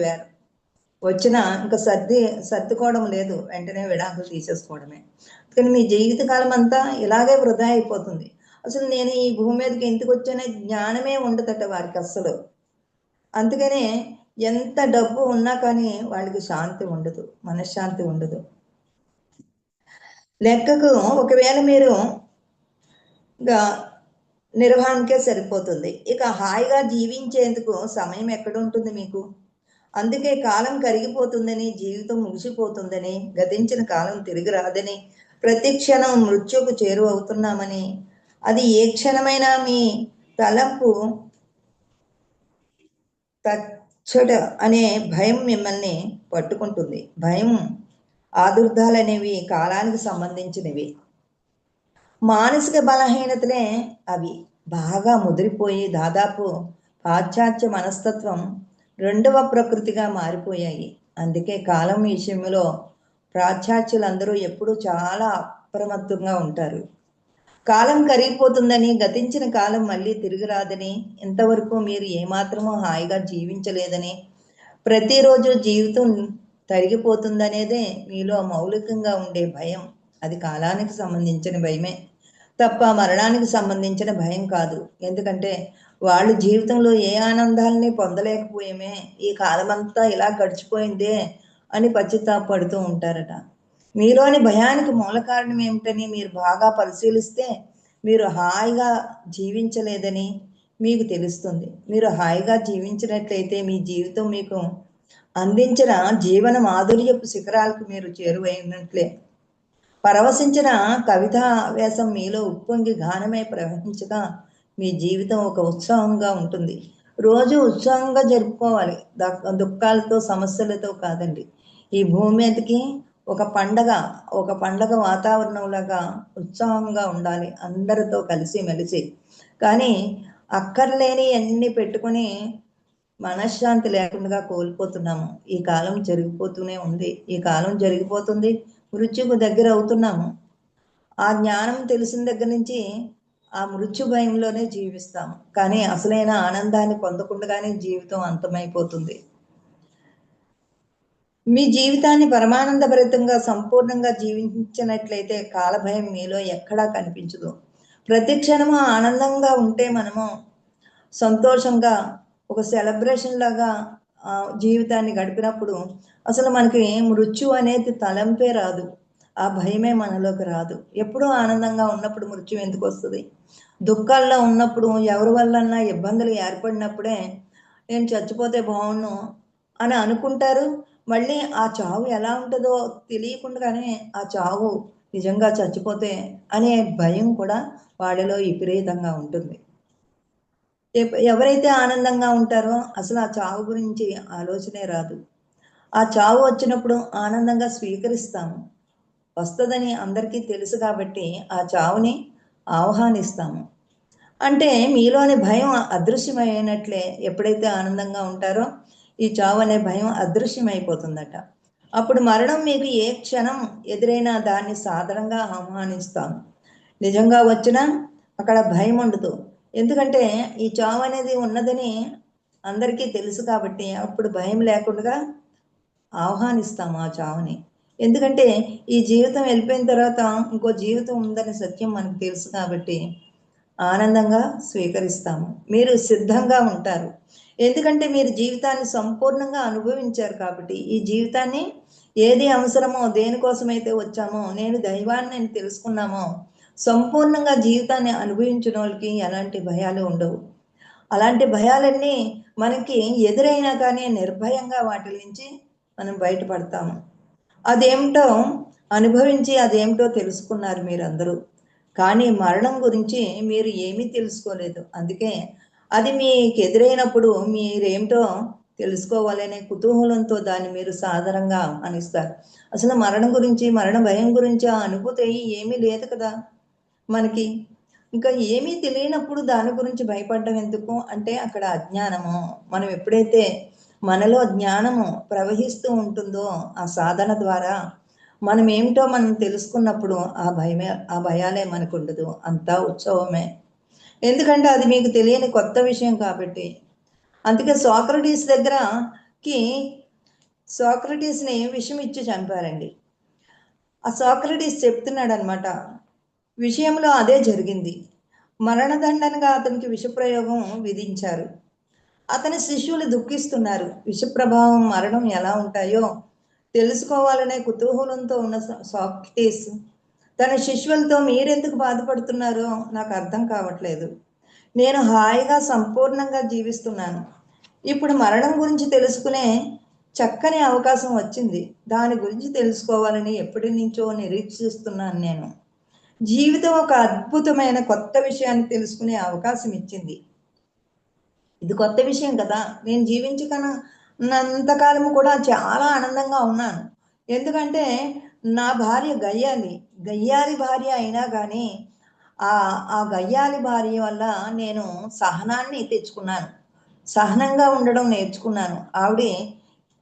Speaker 2: వచ్చినా ఇంకా సర్దుకోవడం లేదు, వెంటనే విడాకులు తీసేసుకోవడమే. కానీ మీ జీవితకాలం అంతా ఇలాగే వృధా అయిపోతుంది. అసలు నేను ఈ భూమి మీదకి ఎందుకు వచ్చానే జ్ఞానమే ఉండదట వారికి అస్సలు. అందుకనే ఎంత డబ్బు ఉన్నా కానీ వాళ్ళకి శాంతి ఉండదు, మనశ్శాంతి ఉండదు. లెక్కకు ఒకవేళ మీరు నిర్వహణకే సరిపోతుంది. ఇక హాయిగా జీవించేందుకు సమయం ఎక్కడుంటుంది మీకు? అందుకే కాలం కరిగిపోతుందని, జీవితం ముగిసిపోతుందని, గతించిన కాలం తిరిగి రాదని, ప్రతి క్షణం మృత్యుకు చేరువవుతున్నామని, అది ఏ క్షణమైనా మీ తలంపు తచ్చట అనే భయం మిమ్మల్ని పట్టుకుంటుంది. భయం, ఆదుర్దాలనేవి కాలానికి సంబంధించినవి. మానసిక బలహీనతలే అవి. బాగా ముదిరిపోయి దాదాపు పాశ్చాత్య మనస్తత్వం 2వ ప్రకృతిగా మారిపోయాయి. అందుకే కాలం విషయంలో పాశ్చాత్యులందరూ ఎప్పుడూ చాలా అప్రమత్తంగా ఉంటారు. కాలం కరిగిపోతుందని, గతించిన కాలం మళ్ళీ తిరిగి రాదని, ఇంతవరకు మీరు ఏమాత్రమూ హాయిగా జీవించలేదని, ప్రతిరోజు జీవితం తరిగిపోతుందనేదే మీలో మౌలికంగా ఉండే భయం. అది కాలానికి సంబంధించిన భయమే తప్ప మరణానికి సంబంధించిన భయం కాదు. ఎందుకంటే వాళ్ళు జీవితంలో ఏ ఆనందాలని పొందలేకపోయామే, ఈ కాలమంతా ఇలా గడిచిపోయిందే అని పశ్చాత్తాపడుతూ ఉంటారట. మీలోని భయానికి మూల కారణం ఏమిటని మీరు బాగా పరిశీలిస్తే మీరు హాయిగా జీవించలేదని మీకు తెలుస్తుంది. మీరు హాయిగా జీవించినట్లయితే మీ జీవితం మీకు అందించిన జీవన మాధుర్యపు శిఖరాలకు మీరు చేరువైనట్లే. పరవశించిన కవితా వేషం మీలో ఉప్పొంగి గానమై ప్రవహించగా మీ జీవితం ఒక ఉత్సాహంగా ఉంటుంది. రోజు ఉత్సాహంగా జరుపుకోవాలి, దుఃఖాలతో సమస్యలతో కాదండి. ఈ భూమి మీదకి ఒక పండగ వాతావరణంలాగా ఉత్సాహంగా ఉండాలి, అందరితో కలిసిమెలిసి. కానీ అక్కర్లేని అన్ని పెట్టుకుని మనశ్శాంతి లేకుండా కోల్పోతున్నాము. ఈ కాలం జరిగిపోతూనే ఉంది, ఈ కాలం జరిగిపోతుంది, మృత్యుకు దగ్గర అవుతున్నాము. ఆ జ్ఞానం తెలిసిన దగ్గర నుంచి ఆ మృత్యు భయంలోనే జీవిస్తాము. కానీ అసలైన ఆనందాన్ని పొందకుండానే జీవితం అంతమైపోతుంది. మీ జీవితాన్ని పరమానందభరితంగా సంపూర్ణంగా జీవించినట్లయితే కాలభయం మీలో ఎక్కడా కనిపించదు. ప్రతి క్షణము ఆనందంగా ఉంటే మనము సంతోషంగా ఒక సెలబ్రేషన్ లాగా జీవితాన్ని గడిపినప్పుడు అసలు మనకి మృత్యు అనేది తలంపే రాదు, ఆ భయమే మనలోకి రాదు. ఎప్పుడూ ఆనందంగా ఉన్నప్పుడు మృత్యు ఎందుకు వస్తుంది? దుఃఖాల్లో ఉన్నప్పుడు ఎవరి వల్లన్నా ఇబ్బందులు ఏర్పడినప్పుడే నేను చచ్చిపోతే బాగుండు అని అనుకుంటారు. మళ్ళీ ఆ చావు ఎలా ఉంటుందో తెలియకుండానే ఆ చావు నిజంగా చచ్చిపోతే అనే భయం కూడా వాళ్ళలో విపరీతంగా ఉంటుంది. ఎవరైతే ఆనందంగా ఉంటారో అసలు ఆ చావు గురించి ఆలోచనే రాదు. ఆ చావు వచ్చినప్పుడు ఆనందంగా స్వీకరిస్తాము. వస్తుందని అందరికీ తెలుసు కాబట్టి ఆ చావుని ఆహ్వానిస్తాము. అంటే మీలోని భయం అదృశ్యమైనట్లే. ఎప్పుడైతే ఆనందంగా ఉంటారో ఈ చావు అనే భయం అదృశ్యమైపోతుందట. అప్పుడు మరణం మీకు ఏ క్షణం ఎదురైనా దాన్ని సాధారణంగా ఆహ్వానిస్తాం. నిజంగా వచ్చినా అక్కడ భయం ఉండదు. ఎందుకంటే ఈ చావు అనేది ఉన్నదని అందరికీ తెలుసు కాబట్టి అప్పుడు భయం లేకుండా ఆహ్వానిస్తాము ఆ చావుని. ఎందుకంటే ఈ జీవితం వెళ్ళిపోయిన తర్వాత ఇంకో జీవితం ఉందనే సత్యం మనకు తెలుసు కాబట్టి ఆనందంగా స్వీకరిస్తాము. మీరు సిద్ధంగా ఉంటారు. ఎందుకంటే మీరు జీవితాన్ని సంపూర్ణంగా అనుభవించారు కాబట్టి ఈ జీవితాన్ని ఏది అవసరమో దేనికోసమైతే వచ్చామో నేను దైవాన్ని నేను తెలుసుకున్నామో సంపూర్ణంగా జీవితాన్ని అనుభవించిన వాళ్ళకి ఎలాంటి భయాలు ఉండవు. అలాంటి భయాలన్నీ మనకి ఎదురైనా కానీ నిర్భయంగా వాటి నుంచి మనం బయటపడతాము. అదేమిటో అనుభవించి అదేమిటో తెలుసుకున్నారు మీరందరూ. కానీ మరణం గురించి మీరు ఏమీ తెలుసుకోలేదు. అందుకే అది మీకు ఎదురైనప్పుడు మీరేమిటో తెలుసుకోవాలనే కుతూహలంతో దాన్ని మీరు సాధారణంగా ఆహ్వానిస్తారు. అసలు మరణం గురించి, మరణ భయం గురించి ఆ అనుభూతి ఏమీ లేదు కదా మనకి. ఇంకా ఏమీ తెలియనప్పుడు దాని గురించి భయపడడం ఎందుకు అంటే అక్కడ అజ్ఞానము. మనం ఎప్పుడైతే మనలో జ్ఞానము ప్రవహిస్తూ ఉంటుందో ఆ సాధన ద్వారా మనం ఏమిటో మనం తెలుసుకున్నప్పుడు ఆ భయాలే మనకు ఉండదు. అంతా ఉత్సవమే. ఎందుకంటే అది మీకు తెలియని కొత్త విషయం కాబట్టి. అందుకే సోక్రటీస్ దగ్గరకి సోక్రటీస్ని విషం ఇచ్చి చంపారండి. ఆ సోక్రటీస్ చెప్తున్నాడు అనమాట, విషయంలో అదే జరిగింది. మరణదండనగా అతనికి విషప్రయోగం విధించారు. అతని శిష్యులు దుఃఖిస్తున్నారు. విష ప్రభావం, మరణం ఎలా ఉంటాయో తెలుసుకోవాలనే కుతూహలంతో ఉన్న సాక్రటీస్ తన శిష్యులతో మీరెందుకు బాధపడుతున్నారో నాకు అర్థం కావట్లేదు. నేను హాయిగా సంపూర్ణంగా జీవిస్తున్నాను. ఇప్పుడు మరణం గురించి తెలుసుకునే చక్కని అవకాశం వచ్చింది. దాని గురించి తెలుసుకోవాలని ఎప్పటి నుంచో నిరీక్షిస్తున్నాను నేను. జీవితం ఒక అద్భుతమైన కొత్త విషయాన్ని తెలుసుకునే అవకాశం ఇచ్చింది. ఇది కొత్త విషయం కదా. నేను జీవించుకున్నంతకాలము కూడా చాలా ఆనందంగా ఉన్నాను. ఎందుకంటే నా భార్య గయ్యాలి. గయ్యాలి భార్య అయినా కానీ ఆ గయ్యాలి భార్య వల్ల నేను సహనాన్ని తెచ్చుకున్నాను. సహనంగా ఉండడం నేర్చుకున్నాను. ఆవిడ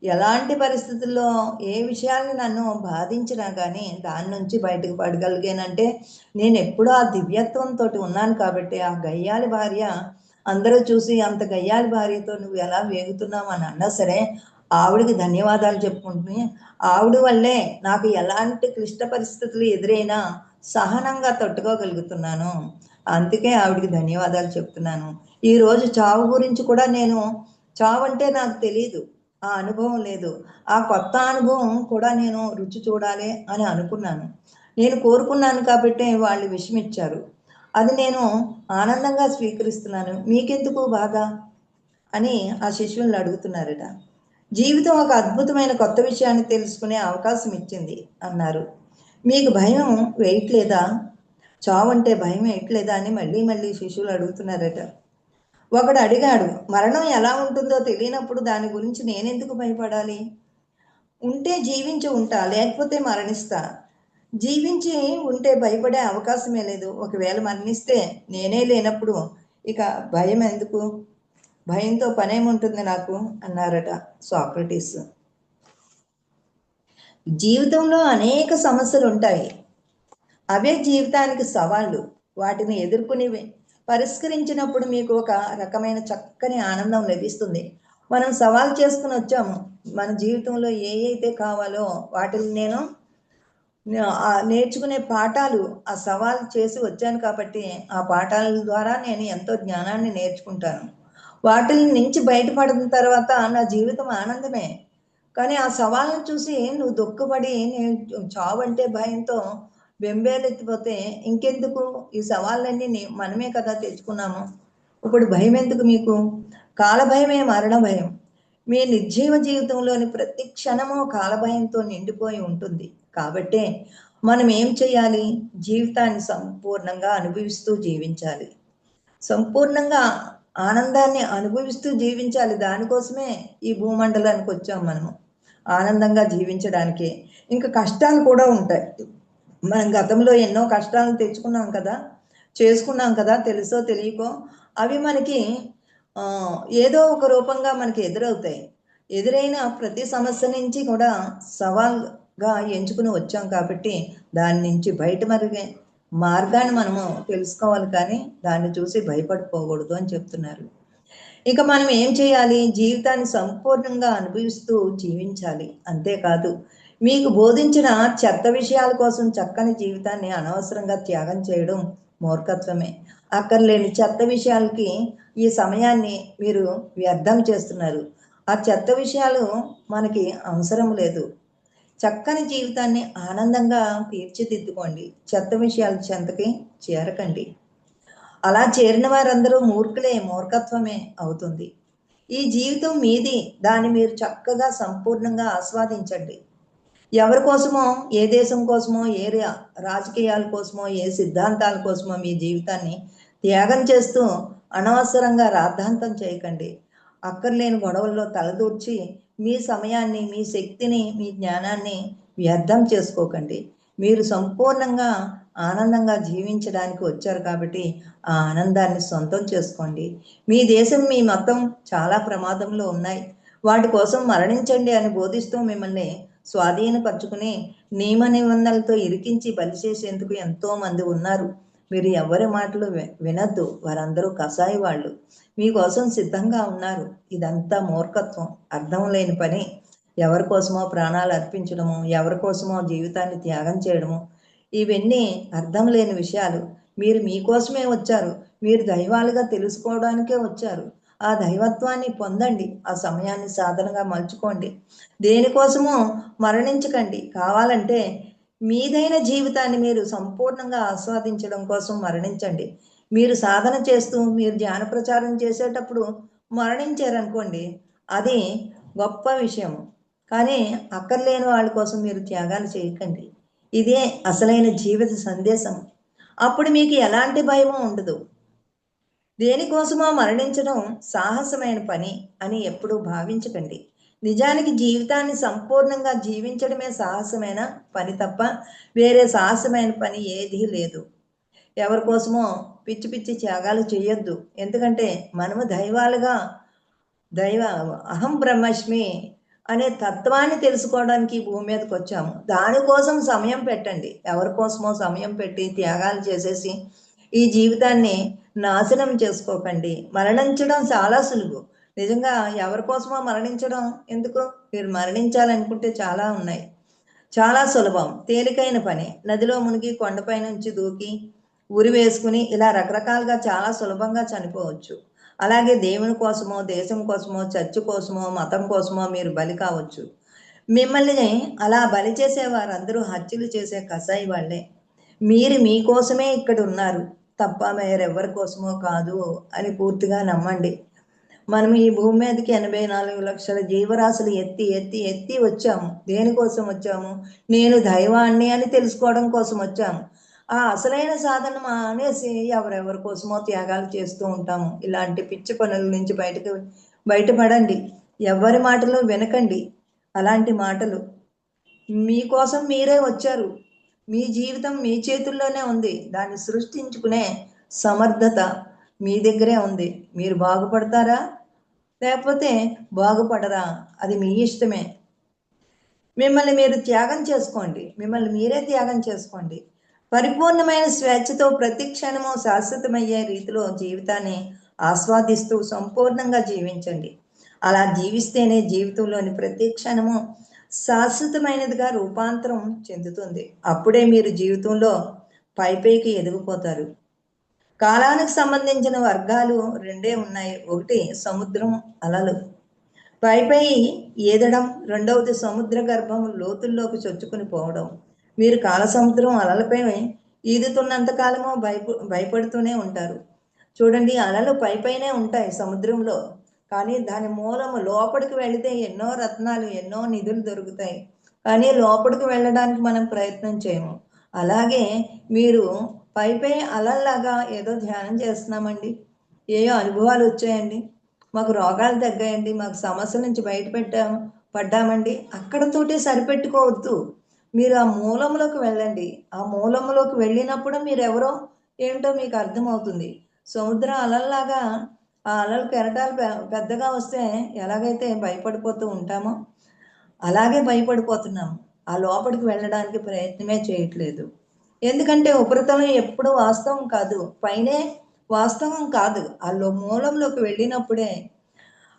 Speaker 2: ఎలాంటి పరిస్థితుల్లో ఏ విషయాల్ని నన్ను బాధించినా కానీ దాని నుంచి బయటకు పడగలిగానంటే నేను ఎప్పుడూ ఆ దివ్యత్వంతోటి ఉన్నాను కాబట్టి ఆ గయ్యాలి భార్య అందరూ చూసి అంత గయ్యాలి భార్యతో నువ్వు ఎలా వేగుతున్నావు అని అన్నా సరే ఆవిడకి ధన్యవాదాలు చెప్పుకుంటుని ఆవిడ వల్లే నాకు ఎలాంటి క్లిష్ట పరిస్థితులు ఎదురైనా సహనంగా తట్టుకోగలుగుతున్నాను. అందుకే ఆవిడకి ధన్యవాదాలు చెప్తున్నాను. ఈరోజు చావు గురించి కూడా నేను చావు అంటే నాకు తెలియదు, ఆ అనుభవం లేదు. ఆ కొత్త అనుభవం కూడా నేను రుచి చూడాలి అని అనుకున్నాను. నేను కోరుకున్నాను కాబట్టి వాళ్ళు విషమిచ్చారు. అది నేను ఆనందంగా స్వీకరిస్తున్నాను. మీకెందుకు బాధ అని ఆ శిష్యుల్ని అడుగుతున్నారట. జీవితం ఒక అద్భుతమైన కొత్త విషయాన్ని తెలుసుకునే అవకాశం ఇచ్చింది అన్నారు. మీకు భయం వేయట్లేదా? చావు అంటే భయం వేయట్లేదా అని మళ్ళీ మళ్ళీ శిష్యులు అడుగుతున్నారట. ఒకడు అడిగాడు, మరణం ఎలా ఉంటుందో తెలియనప్పుడు దాని గురించి నేనెందుకు భయపడాలి? ఉంటే జీవించి ఉంటా, లేకపోతే మరణిస్తా. జీవించి ఉంటే భయపడే అవకాశమే లేదు. ఒకవేళ మరణిస్తే నేనే లేనప్పుడు ఇక భయం ఎందుకు? భయంతో పనేముంటుంది నాకు అన్నారట సాక్రటీస్. జీవితంలో అనేక సమస్యలు ఉంటాయి. అవే జీవితానికి సవాళ్ళు. వాటిని ఎదుర్కొని పరిష్కరించినప్పుడు మీకు ఒక రకమైన చక్కని ఆనందం లభిస్తుంది. మనం సవాల్ చేసుకుని వచ్చాము. మన జీవితంలో ఏ అయితే కావాలో వాటిని నేను నేర్చుకునే పాఠాలు ఆ సవాల్ చేసి వచ్చాను కాబట్టి ఆ పాఠాల ద్వారా నేను ఎంతో జ్ఞానాన్ని నేర్చుకుంటాను. వాటి నుంచి బయటపడిన తర్వాత నా జీవితం ఆనందమే. కానీ ఆ సవాళ్ళను చూసి నువ్వు దుఃఖపడి నేను చావు అంటే భయంతో బెంబేలెత్తిపోతే ఇంకెందుకు? ఈ సవాళ్ళన్నీ మనమే కదా తెచ్చుకున్నాము. ఇప్పుడు భయం ఎందుకు మీకు? కాల భయమే మరణ భయం. మీ నిర్జీవ జీవితంలోని ప్రతి క్షణము కాలభయంతో నిండిపోయి ఉంటుంది. కాబట్టే మనం ఏం చేయాలి? జీవితాన్ని సంపూర్ణంగా అనుభవిస్తూ జీవించాలి. సంపూర్ణంగా ఆనందాన్ని అనుభవిస్తూ జీవించాలి. దానికోసమే ఈ భూమండలానికి వచ్చాం మనము. ఆనందంగా జీవించడానికే. ఇంకా కష్టాలు కూడా ఉంటాయి. మనం గతంలో ఎన్నో కష్టాలను తెచ్చుకున్నాం కదా, చేసుకున్నాం కదా, తెలుసో తెలియకో. అవి మనకి ఏదో ఒక రూపంగా మనకి ఎదురవుతాయి. ఎదురైన ప్రతి సమస్య నుంచి కూడా సవాల్గా ఎంచుకుని వచ్చాం కాబట్టి దాని నుంచి బయటమరిగే మార్గాన్ని మనము తెలుసుకోవాలి, కానీ దాన్ని చూసి భయపడిపోకూడదు అని చెప్తున్నారు. ఇక మనం ఏం చేయాలి? జీవితాన్ని సంపూర్ణంగా అనుభవిస్తూ జీవించాలి. అంతేకాదు, మీకు బోధించిన చెత్త విషయాల కోసం చక్కని జీవితాన్ని అనవసరంగా త్యాగం చేయడం మూర్ఖత్వమే. అక్కర్లేని చెత్త విషయాలకి ఈ సమయాన్ని మీరు వ్యర్థం చేస్తున్నారు. ఆ చెత్త విషయాలు మనకి అవసరం లేదు. చక్కని జీవితాన్ని ఆనందంగా తీర్చిదిద్దుకోండి. చెత్త విషయాల చెంతకి చేరకండి. అలా చేరిన వారందరూ మూర్ఖులే, మూర్ఖత్వమే అవుతుంది. ఈ జీవితం మీది. దాన్ని మీరు చక్కగా సంపూర్ణంగా ఆస్వాదించండి. ఎవరి కోసమో, ఏ దేశం కోసమో, ఏ రాజకీయాల కోసమో, ఏ సిద్ధాంతాల కోసమో మీ జీవితాన్ని త్యాగం చేస్తూ అనవసరంగా రాద్ధాంతం చేయకండి. అక్కర్లేని గొడవల్లో తలదూర్చి మీ సమయాన్ని, మీ శక్తిని, మీ జ్ఞానాన్ని వ్యర్థం చేసుకోకండి. మీరు సంపూర్ణంగా ఆనందంగా జీవించడానికి వచ్చారు కాబట్టి ఆ ఆనందాన్ని సొంతం చేసుకోండి. మీ దేశం, మీ మతం చాలా ప్రమాదంలో ఉన్నాయి. వాటి కోసం మరణించండి అని బోధిస్తూ మిమ్మల్ని స్వాధీనపరుచుకుని నియమ నిబంధనలతో ఇరికించి బలి చేసేందుకు ఎంతో మంది ఉన్నారు. మీరు ఎవరి మాటలు వినద్దు. వారందరూ కసాయి వాళ్ళు. మీకోసం సిద్ధంగా ఉన్నారు. ఇదంతా మూర్ఖత్వం, అర్థం లేని పని. ఎవరి కోసమో ప్రాణాలు అర్పించడము, ఎవరి కోసమో జీవితాన్ని త్యాగం చేయడము, ఇవన్నీ అర్థం లేని విషయాలు. మీరు మీకోసమే వచ్చారు. మీరు దైవాలుగా తెలుసుకోవడానికే వచ్చారు. ఆ దైవత్వాన్ని పొందండి. ఆ సమయాన్ని సాధనగా మలుచుకోండి. దేనికోసమో మరణించకండి. కావాలంటే మీదైన జీవితాన్ని మీరు సంపూర్ణంగా ఆస్వాదించడం కోసం మరణించండి. మీరు సాధన చేస్తూ, మీరు ధ్యాన ప్రచారం చేసేటప్పుడు మరణించారనుకోండి, అది గొప్ప విషయం. కానీ అక్కర్లేని వాళ్ళ కోసం మీరు త్యాగాలు చేయకండి. ఇదే అసలైన జీవిత సందేశం. అప్పుడు మీకు ఎలాంటి భయమూ ఉండదు. దేనికోసమో మరణించడం సాహసమైన పని అని ఎప్పుడూ భావించకండి. నిజానికి జీవితాన్ని సంపూర్ణంగా జీవించడమే సాహసమైన పని తప్ప వేరే సాహసమైన పని ఏదీ లేదు. ఎవరి కోసమో పిచ్చి పిచ్చి త్యాగాలు చేయొద్దు. ఎందుకంటే మనము దైవాలుగా, దైవ అహం బ్రహ్మస్మి అనే తత్వాన్ని తెలుసుకోవడానికి ఈ భూమి మీదకి వచ్చాము. దానికోసం సమయం పెట్టండి. ఎవరి కోసమో సమయం పెట్టి త్యాగాలు చేసేసి ఈ జీవితాన్ని నాశనం చేసుకోకండి. మరణించడం చాలా సులువు. నిజంగా ఎవరి కోసమో మరణించడం ఎందుకు? మీరు మరణించాలనుకుంటే చాలా ఉన్నాయి. చాలా సులభం, తేలికైన పని. నదిలో మునిగి, కొండపై నుంచి దూకి, ఉరి వేసుకుని ఇలా రకరకాలుగా చాలా సులభంగా చనిపోవచ్చు. అలాగే దేవుని కోసమో, దేశం కోసమో, చర్చ్ కోసమో, మతం కోసమో మీరు బలి కావచ్చు. మిమ్మల్ని అలా బలి చేసే వారందరూ హత్యలు చేసే కసాయి వాళ్ళే. మీరు మీకోసమే ఇక్కడ ఉన్నారు తప్ప వేరెవరి కోసమో కాదు అని పూర్తిగా నమ్మండి. మనం ఈ భూమి మీదకి 84 లక్షల జీవరాశులు ఎత్తి ఎత్తి ఎత్తి వచ్చాము. దేనికోసం వచ్చాము? నేను దైవాన్ని అని తెలుసుకోవడం కోసం వచ్చాము. ఆ అసలైన సాధన మానేసి ఎవరెవరి కోసమో త్యాగాలు చేస్తూ ఉంటాము. ఇలాంటి పిచ్చి పనుల నుంచి బయటపడండి. ఎవరి మాటలు వినకండి. అలాంటి మాటలు మీకోసం మీరే వచ్చారు. మీ జీవితం మీ చేతుల్లోనే ఉంది. దాన్ని సృష్టించుకునే సమర్థత మీ దగ్గరే ఉంది. మీరు బాగుపడతారా లేకపోతే బాగుపడరా అది మీ ఇష్టమే. మిమ్మల్ని మీరు త్యాగం చేసుకోండి. మిమ్మల్ని మీరే త్యాగం చేసుకోండి. పరిపూర్ణమైన స్వేచ్ఛతో ప్రతి క్షణము శాశ్వతమయ్యే రీతిలో జీవితాన్ని ఆస్వాదిస్తూ సంపూర్ణంగా జీవించండి. అలా జీవిస్తేనే జీవితంలోని ప్రతి క్షణము శాశ్వతమైనదిగా రూపాంతరం చెందుతుంది. అప్పుడే మీరు జీవితంలో పైకి ఎదిగిపోతారు. కాలానికి సంబంధించిన వర్గాలు రెండే ఉన్నాయి. ఒకటి సముద్రం అలలు, పై ఈదడం, రెండవది సముద్ర గర్భం లోతుల్లోకి చొచ్చుకుని పోవడం. మీరు కాల సముద్రం అలలపై ఈదుతున్నంత కాలము భయపడుతూనే ఉంటారు. చూడండి, అలలు పైనే ఉంటాయి సముద్రంలో, కానీ దాని మూలము లోపలికి వెళితే ఎన్నో రత్నాలు, ఎన్నో నిధులు దొరుకుతాయి. కానీ లోపలికి వెళ్ళడానికి మనం ప్రయత్నం చేయము. అలాగే మీరు పై అలల్లాగా ఏదో ధ్యానం చేస్తున్నామండి, ఏయో అనుభవాలు వచ్చాయండి, మాకు రోగాలు తగ్గాయండి, మాకు సమస్యల నుంచి పడ్డామండి, అక్కడతోటే సరిపెట్టుకోవద్దు. మీరు ఆ మూలంలోకి వెళ్ళండి. ఆ మూలంలోకి వెళ్ళినప్పుడు మీరు ఎవరో ఏంటో మీకు అర్థమవుతుంది. సముద్ర అలల్లాగా ఆ అలలు కెరటాలు పెద్దగా వస్తే ఎలాగైతే భయపడిపోతూ ఉంటామో అలాగే భయపడిపోతున్నాము. ఆ లోపలికి వెళ్ళడానికి ప్రయత్నమే చేయట్లేదు. ఎందుకంటే ఉపరితలం ఎప్పుడు వాస్తవం కాదు, పైనే వాస్తవం కాదు. ఆ మూలంలోకి వెళ్ళినప్పుడే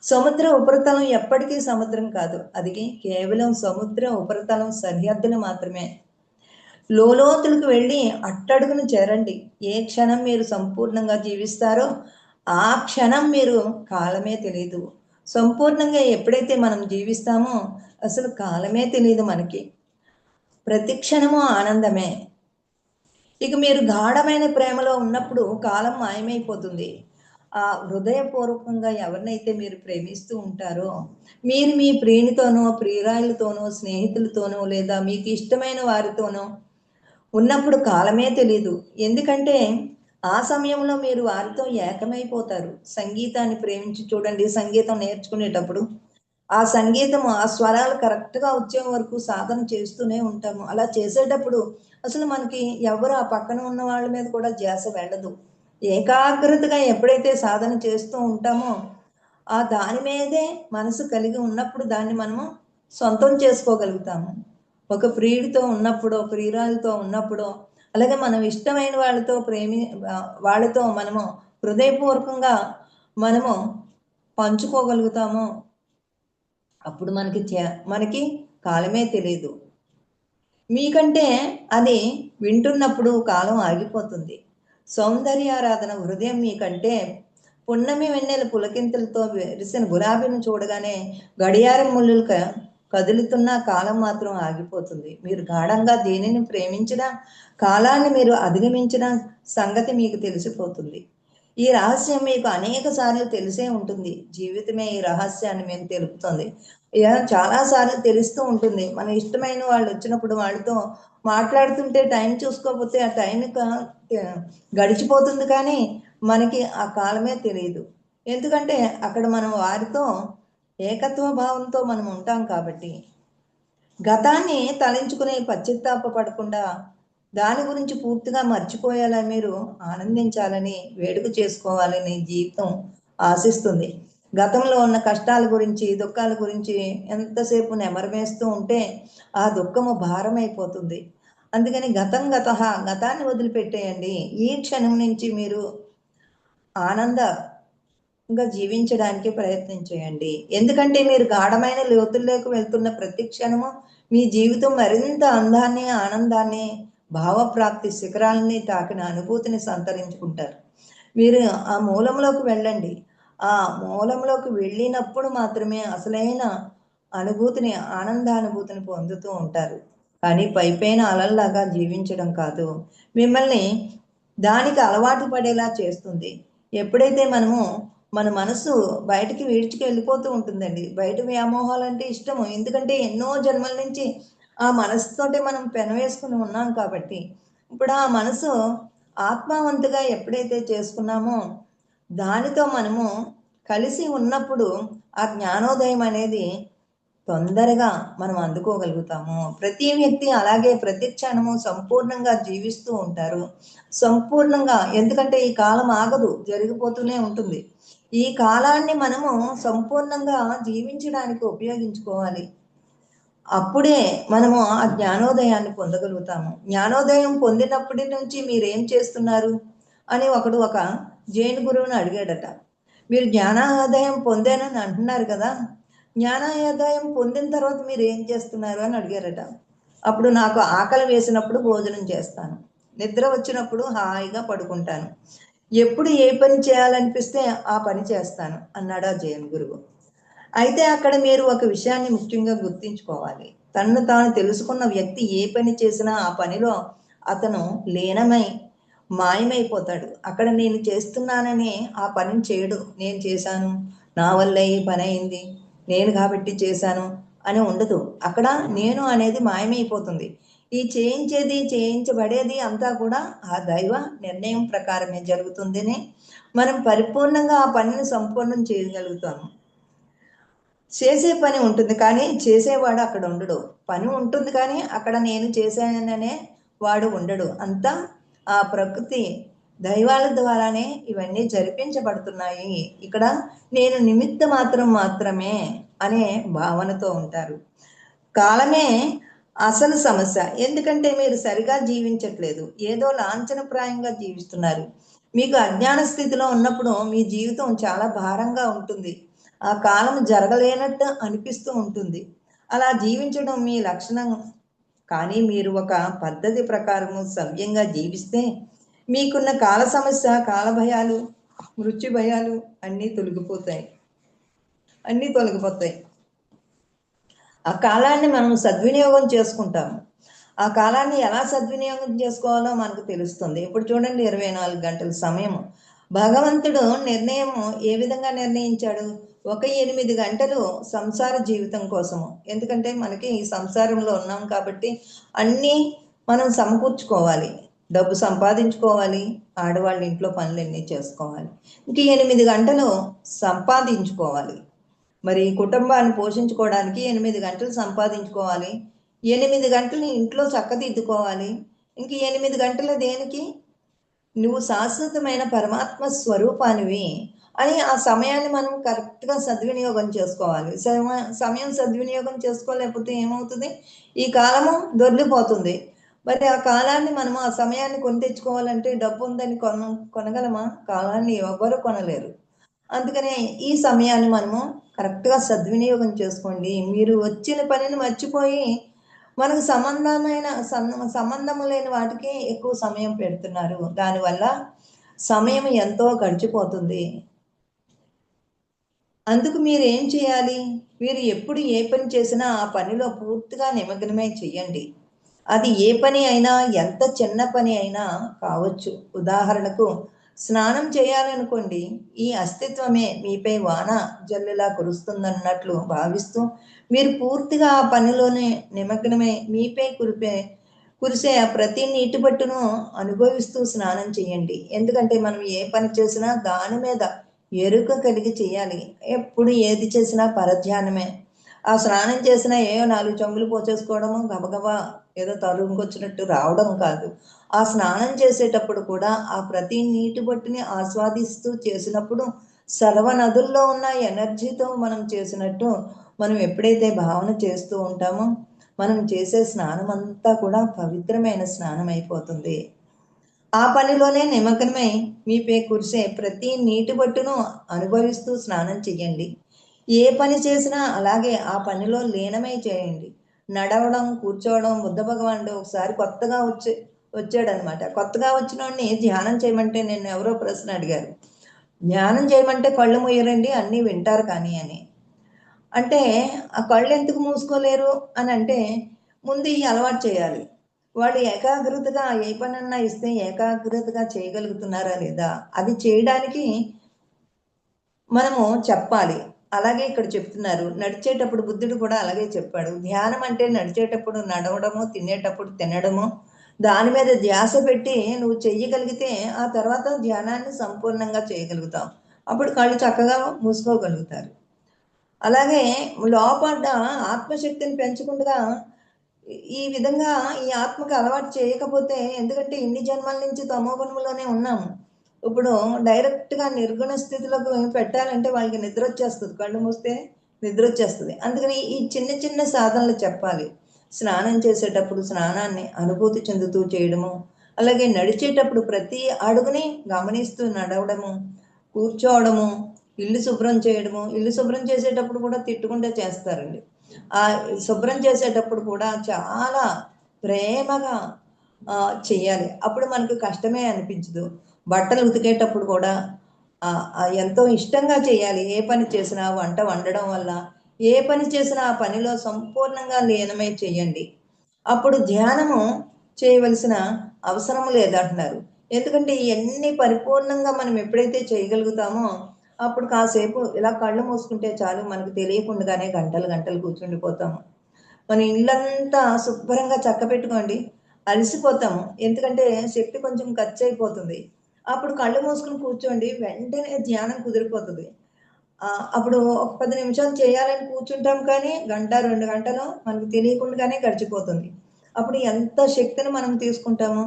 Speaker 2: సముద్ర ఉపరితలం ఎప్పటికీ సముద్రం కాదు, అది కేవలం సముద్ర ఉపరితలం సరిహద్దులు మాత్రమే. లోతులకు వెళ్ళి అట్టడుగును చేరండి. ఏ క్షణం మీరు సంపూర్ణంగా జీవిస్తారో ఆ క్షణం మీరు కాలమే తెలియదు. సంపూర్ణంగా ఎప్పుడైతే మనం జీవిస్తామో అసలు కాలమే తెలియదు మనకి. ప్రతి క్షణము ఆనందమే. ఇక మీరు గాఢమైన ప్రేమలో ఉన్నప్పుడు కాలం మాయమైపోతుంది. ఆ హృదయపూర్వకంగా ఎవరినైతే మీరు ప్రేమిస్తూ ఉంటారో, మీరు మీ ప్రియునితోనో, ప్రియురాళ్ళతోనో, స్నేహితులతోనో, లేదా మీకు ఇష్టమైన వారితోనో ఉన్నప్పుడు కాలమే తెలీదు. ఎందుకంటే ఆ సమయంలో మీరు వారితో ఏకమైపోతారు. సంగీతాన్ని ప్రేమించి చూడండి, సంగీతం నేర్చుకునేటప్పుడు ఆ సంగీతం, ఆ స్వరాలు కరెక్ట్గా వచ్చే వరకు సాధన చేస్తూనే ఉంటాము. అలా చేసేటప్పుడు అసలు మనకి ఎవరు ఆ పక్కన ఉన్న వాళ్ళ మీద కూడా ధ్యాస వెళ్ళదు. ఏకాగ్రతగా ఎప్పుడైతే సాధన చేస్తూ ఉంటామో ఆ దాని మీదే మనసు కలిగి ఉన్నప్పుడు దాన్ని మనము సొంతం చేసుకోగలుగుతాము. ఒక ప్రియుడితో ఉన్నప్పుడో, ప్రియురాలతో ఉన్నప్పుడో, అలాగే మనం ఇష్టమైన వాళ్ళతో మనము హృదయపూర్వకంగా మనము పంచుకోగలుగుతాము. అప్పుడు మనకి కాలమే తెలియదు. మీకంటే అది వింటున్నప్పుడు కాలం ఆగిపోతుంది. సౌందర్యారాధన హృదయం మీకంటే పున్నమి వెన్నెల పులకింతలతో విరిసిన గులాబీని చూడగానే గడియారం ముళ్ళులు కదులుతున్న కాలం మాత్రం ఆగిపోతుంది. మీరు గాఢంగా దేనిని ప్రేమించినా, కాలాన్ని మీరు అధిగమించిన సంగతి మీకు తెలిసిపోతుంది. ఈ రహస్యం మీకు అనేక సార్లు తెలిసే ఉంటుంది. జీవితమే ఈ రహస్యాన్ని మేము తెలుపుతుంది. చాలాసార్లు తెలుస్తూ ఉంటుంది. మన ఇష్టమైన వాళ్ళు వచ్చినప్పుడు వాళ్ళతో మాట్లాడుతుంటే టైం చూసుకోకపోతే ఆ టైం గడిచిపోతుంది, కానీ మనకి ఆ కాలమే తెలియదు. ఎందుకంటే అక్కడ మనం వారితో ఏకత్వ భావంతో మనం ఉంటాం కాబట్టి. గతాన్ని తలంచుకునే పశ్చాత్తాప పడకుండా దాని గురించి పూర్తిగా మర్చిపోయేలా మీరు ఆనందించాలని, వేడుక చేసుకోవాలని జీవితం ఆశిస్తుంది. గతంలో ఉన్న కష్టాల గురించి, దుఃఖాల గురించి ఎంతసేపు నెమరవేస్తూ ఉంటే ఆ దుఃఖము భారమైపోతుంది. అందుకని గతాన్ని వదిలిపెట్టేయండి. ఈ క్షణం నుంచి మీరు ఆనందంగా జీవించడానికి ప్రయత్నం చేయండి. ఎందుకంటే మీరు గాఢమైన లోతుల్లోకి వెళ్తున్న ప్రతి క్షణము మీ జీవితం మరింత అందాన్ని, ఆనందాన్ని, భావప్రాప్తి శిఖరాలని తాకిన అనుభూతిని సంతరించుకుంటారు. మీరు ఆ మూలంలోకి వెళ్ళండి. ఆ మూలంలోకి వెళ్ళినప్పుడు మాత్రమే అసలైన అనుభూతిని, ఆనందానుభూతిని పొందుతూ ఉంటారు. కానీ పైపైన అలల్లాగా జీవించడం కాదు, మిమ్మల్ని దానికి అలవాటు పడేలా చేస్తుంది. ఎప్పుడైతే మనము మన మనసు బయటికి వెళ్ళిపోతూ ఉంటుందండి. బయట వ్యామోహాలంటే ఇష్టము, ఎందుకంటే ఎన్నో జన్మల నుంచి ఆ మనసుతోటే మనం పెనవేసుకుని ఉన్నాం కాబట్టి. ఇప్పుడు ఆ మనసు ఆత్మవంతుగా ఎప్పుడైతే చేసుకున్నామో దానితో మనము కలిసి ఉన్నప్పుడు ఆ జ్ఞానోదయం అనేది తొందరగా మనం అందుకోగలుగుతాము. ప్రతి వ్యక్తి అలాగే ప్రతి క్షణము సంపూర్ణంగా జీవిస్తూ ఉంటారు. సంపూర్ణంగా, ఎందుకంటే ఈ కాలం ఆగదు, జరిగిపోతూనే ఉంటుంది. ఈ కాలాన్ని మనము సంపూర్ణంగా జీవించడానికి ఉపయోగించుకోవాలి. అప్పుడే మనము ఆ జ్ఞానోదయాన్ని పొందగలుగుతాము. జ్ఞానోదయం పొందినప్పటి నుంచి మీరేం చేస్తున్నారు అని ఒక జైన్ గురువుని అడిగాడట. మీరు జ్ఞానోదయం పొందానని అంటున్నారు కదా, జ్ఞానోదయం పొందిన తర్వాత మీరు ఏం చేస్తున్నారు అని అడిగారట. అప్పుడు నాకు ఆకలి వేసినప్పుడు భోజనం చేస్తాను, నిద్ర వచ్చినప్పుడు హాయిగా పడుకుంటాను, ఎప్పుడు ఏ పని చేయాలనిపిస్తే ఆ పని చేస్తాను అన్నాడు ఆ జైన్ గురువు. అయితే అక్కడ మీరు ఒక విషయాన్ని ముఖ్యంగా గుర్తించుకోవాలి. తనను తాను తెలుసుకున్న వ్యక్తి ఏ పని చేసినా ఆ పనిలో అతను లీనమై మాయమైపోతాడు. అక్కడ నేను చేస్తున్నానని ఆ పనిని చేయడు. నేను చేశాను, నా వల్లే ఈ పని అయింది, నేను కాబట్టి చేశాను అని ఉండదు. అక్కడ నేను అనేది మాయమైపోతుంది. ఈ చేయించేది చేయించబడేది అంతా కూడా ఆ దైవ నిర్ణయం ప్రకారమే జరుగుతుందని మనం పరిపూర్ణంగా ఆ పనిని సంపూర్ణం చేయగలుగుతాము. చేసే పని ఉంటుంది కానీ చేసేవాడు అక్కడ ఉండడు. పని ఉంటుంది కానీ అక్కడ నేను చేశాననే వాడు ఉండడు. అంతా ఆ ప్రకృతి దైవాల ద్వారానే ఇవన్నీ జరిపించబడుతున్నాయి. ఇక్కడ నేను నిమిత్త మాత్రమే అనే భావనతో ఉంటారు. కాలమే అసలు సమస్య. ఎందుకంటే మీరు సరిగా జీవించట్లేదు, ఏదో లాంఛనప్రాయంగా జీవిస్తున్నారు. మీకు అజ్ఞాన స్థితిలో ఉన్నప్పుడు మీ జీవితం చాలా భారంగా ఉంటుంది. ఆ కాలం జరగలేనట్టు అనిపిస్తూ ఉంటుంది. అలా జీవించడం మీ లక్షణం. కానీ మీరు ఒక పద్ధతి ప్రకారము సవ్యంగా జీవిస్తే మీకున్న కాల సమస్య, కాల భయాలు, మృత్యు భయాలు అన్నీ తొలగిపోతాయి. ఆ కాలాన్ని మనం సద్వినియోగం చేసుకుంటాము. ఆ కాలాన్ని ఎలా సద్వినియోగం చేసుకోవాలో మనకు తెలుస్తుంది. ఇప్పుడు చూడండి, 24 గంటల సమయం భగవంతుడు నిర్ణయం ఏ విధంగా నిర్ణయించాడు? ఒక 8 గంటలు సంసార జీవితం కోసము. ఎందుకంటే మనకి ఈ సంసారంలో ఉన్నాం కాబట్టి అన్నీ మనం సమకూర్చుకోవాలి, డబ్బు సంపాదించుకోవాలి, ఆడవాళ్ళ ఇంట్లో పనులన్నీ చేసుకోవాలి. ఇంక 8 గంటలు సంపాదించుకోవాలి. మరి కుటుంబాన్ని పోషించుకోవడానికి 8 గంటలు సంపాదించుకోవాలి, 8 గంటలు ఇంట్లో చక్కదిద్దుకోవాలి. ఇంక 8 గంటలు దేనికి? నువ్వు శాశ్వతమైన పరమాత్మ స్వరూపానివి అని ఆ సమయాన్ని మనం కరెక్ట్గా సద్వినియోగం చేసుకోవాలి. సమయం సద్వినియోగం చేసుకోలేకపోతే ఏమవుతుంది? ఈ కాలము దొర్లిపోతుంది. మరి ఆ కాలాన్ని మనం ఆ సమయాన్ని కొని తెచ్చుకోవాలంటే డబ్బు ఉందని కొనగలమా? కాలాన్ని ఎవ్వరు కొనలేరు. అందుకనే ఈ సమయాన్ని మనము కరెక్ట్గా సద్వినియోగం చేసుకోండి. మీరు వచ్చిన పనిని మర్చిపోయి మనకు సంబంధము లేని వాటికి ఎక్కువ సమయం పెడుతున్నారు. దానివల్ల సమయం ఎంతో గడిచిపోతుంది. అందుకు మీరు ఏం చేయాలి? మీరు ఎప్పుడు ఏ పని చేసినా ఆ పనిలో పూర్తిగా నిమగ్నమై చెయ్యండి. అది ఏ పని అయినా, ఎంత చిన్న పని అయినా కావచ్చు. ఉదాహరణకు స్నానం చేయాలనుకోండి, ఈ అస్తిత్వమే మీపై వాన జల్లులా కురుస్తుందన్నట్లు భావిస్తూ మీరు పూర్తిగా ఆ పనిలోనే నిమగ్నమై మీపై కురిసే ఆ ప్రతి నీటి బట్టును అనుభవిస్తూ స్నానం చేయండి. ఎందుకంటే మనం ఏ పని చేసినా దాని మీద ఎరుక కలిగి చేయాలి. ఎప్పుడు ఏది చేసినా పరధ్యానమే. ఆ స్నానం చేసినా 4 చెంబులు పోసేసుకోవడము, గబగబా ఏదో తరుముకొచ్చినట్టు రావడం కాదు. ఆ స్నానం చేసేటప్పుడు కూడా ఆ ప్రతి నీటి బొట్టుని ఆస్వాదిస్తూ చేసినప్పుడు సర్వనదుల్లో ఉన్న ఎనర్జీతో మనం చేసినట్టు మనం ఎప్పుడైతే భావన చేస్తూ ఉంటామో మనం చేసే స్నానం అంతా కూడా పవిత్రమైన స్నానం అయిపోతుంది. ఆ పనిలోనే నిమగ్నమై మీపై కురిసే ప్రతి నీటి బొట్టును అనుభవిస్తూ స్నానం చెయ్యండి. ఏ పని చేసినా అలాగే ఆ పనిలో లీనమై చేయండి. నడవడం, కూర్చోవడం, బుద్ధ భగవానుడు ఒకసారి కొత్తగా వచ్చాడనమాట. కొత్తగా వచ్చిన వాడిని ధ్యానం చేయమంటే నిన్న ఎవరో ప్రశ్న అడిగారు. ధ్యానం చేయమంటే కళ్ళు మూయరండి, అన్నీ వింటారు కానీ అని. అంటే ఆ కళ్ళు ఎందుకు మూసుకోలేరు అని అంటే ముందు ఈ అలవాటు చేయాలి. వాళ్ళు ఏకాగ్రతగా ఏ పనన్నా ఇస్తే ఏకాగ్రతగా చేయగలుగుతున్నారా లేదా అది చేయడానికి మనము చెప్పాలి. అలాగే ఇక్కడ చెప్తున్నారు, నడిచేటప్పుడు బుద్ధుడు కూడా అలాగే చెప్పాడు. ధ్యానం అంటే నడిచేటప్పుడు నడవడము, తినేటప్పుడు తినడము, దాని మీద ధ్యాస పెట్టి నువ్వు చెయ్యగలిగితే ఆ తర్వాత ధ్యానాన్ని సంపూర్ణంగా చేయగలుగుతావు. అప్పుడు కళ్ళు చక్కగా మూసుకోగలుగుతారు. అలాగే లోపల ఆత్మశక్తిని పెంచకుండా ఈ విధంగా ఈ ఆత్మకి అలవాటు చేయకపోతే, ఎందుకంటే ఇన్ని జన్మల నుంచి తమోగుణంలోనే ఉన్నాము. ఇప్పుడు డైరెక్ట్గా నిర్గుణ స్థితిలోకి పెట్టాలంటే వాళ్ళకి నిద్ర వచ్చేస్తుంది, కళ్ళు మూస్తే నిద్ర వచ్చేస్తుంది. అందుకని ఈ చిన్న చిన్న సాధనలు చెప్పాలి. స్నానం చేసేటప్పుడు స్నానాన్ని అనుభూతి చెందుతూ చేయడము, అలాగే నడిచేటప్పుడు ప్రతి అడుగుని గమనిస్తూ నడవడము, కూర్చోవడము, ఇల్లు శుభ్రం చేయడము. ఇల్లు శుభ్రం చేసేటప్పుడు కూడా తిట్టుకుంటే చేస్తారండి. ఆ శుభ్రం చేసేటప్పుడు కూడా చాలా ప్రేమగా చెయ్యాలి. అప్పుడు మనకు కష్టమే అనిపించదు. బట్టలు ఉతికేటప్పుడు కూడా ఎంతో ఇష్టంగా చేయాలి. ఏ పని చేసినా వంట వండడం వల్ల, ఏ పని చేసినా ఆ పనిలో సంపూర్ణంగా లీనమై చేయండి. అప్పుడు ధ్యానము చేయవలసిన అవసరం లేదంటున్నారు. ఎందుకంటే ఇయన్నీ పరిపూర్ణంగా మనం ఎప్పుడైతే చేయగలుగుతామో, అప్పుడు కాసేపు ఇలా కళ్ళు మూసుకుంటే చాలు మనకు తెలియకుండానే గంటలు గంటలు కూర్చుండిపోతాము. మన ఇల్లంతా శుభ్రంగా చక్కబెట్టుకోండి. అలసిపోతాము. ఎందుకంటే శక్తి కొంచెం ఖర్చయిపోతుంది. అప్పుడు కళ్ళు మూసుకొని కూర్చోండి. వెంటనే ధ్యానం కుదిరిపోతది. అప్పుడు ఒక 10 నిమిషాలు చేయాలని కూర్చుంటాం కానీ, గంట, 2 గంటలు మనకు తెలియకుండానే గడిచిపోతుంది. అప్పుడు ఎంత శక్తిని మనం తీసుకుంటాము.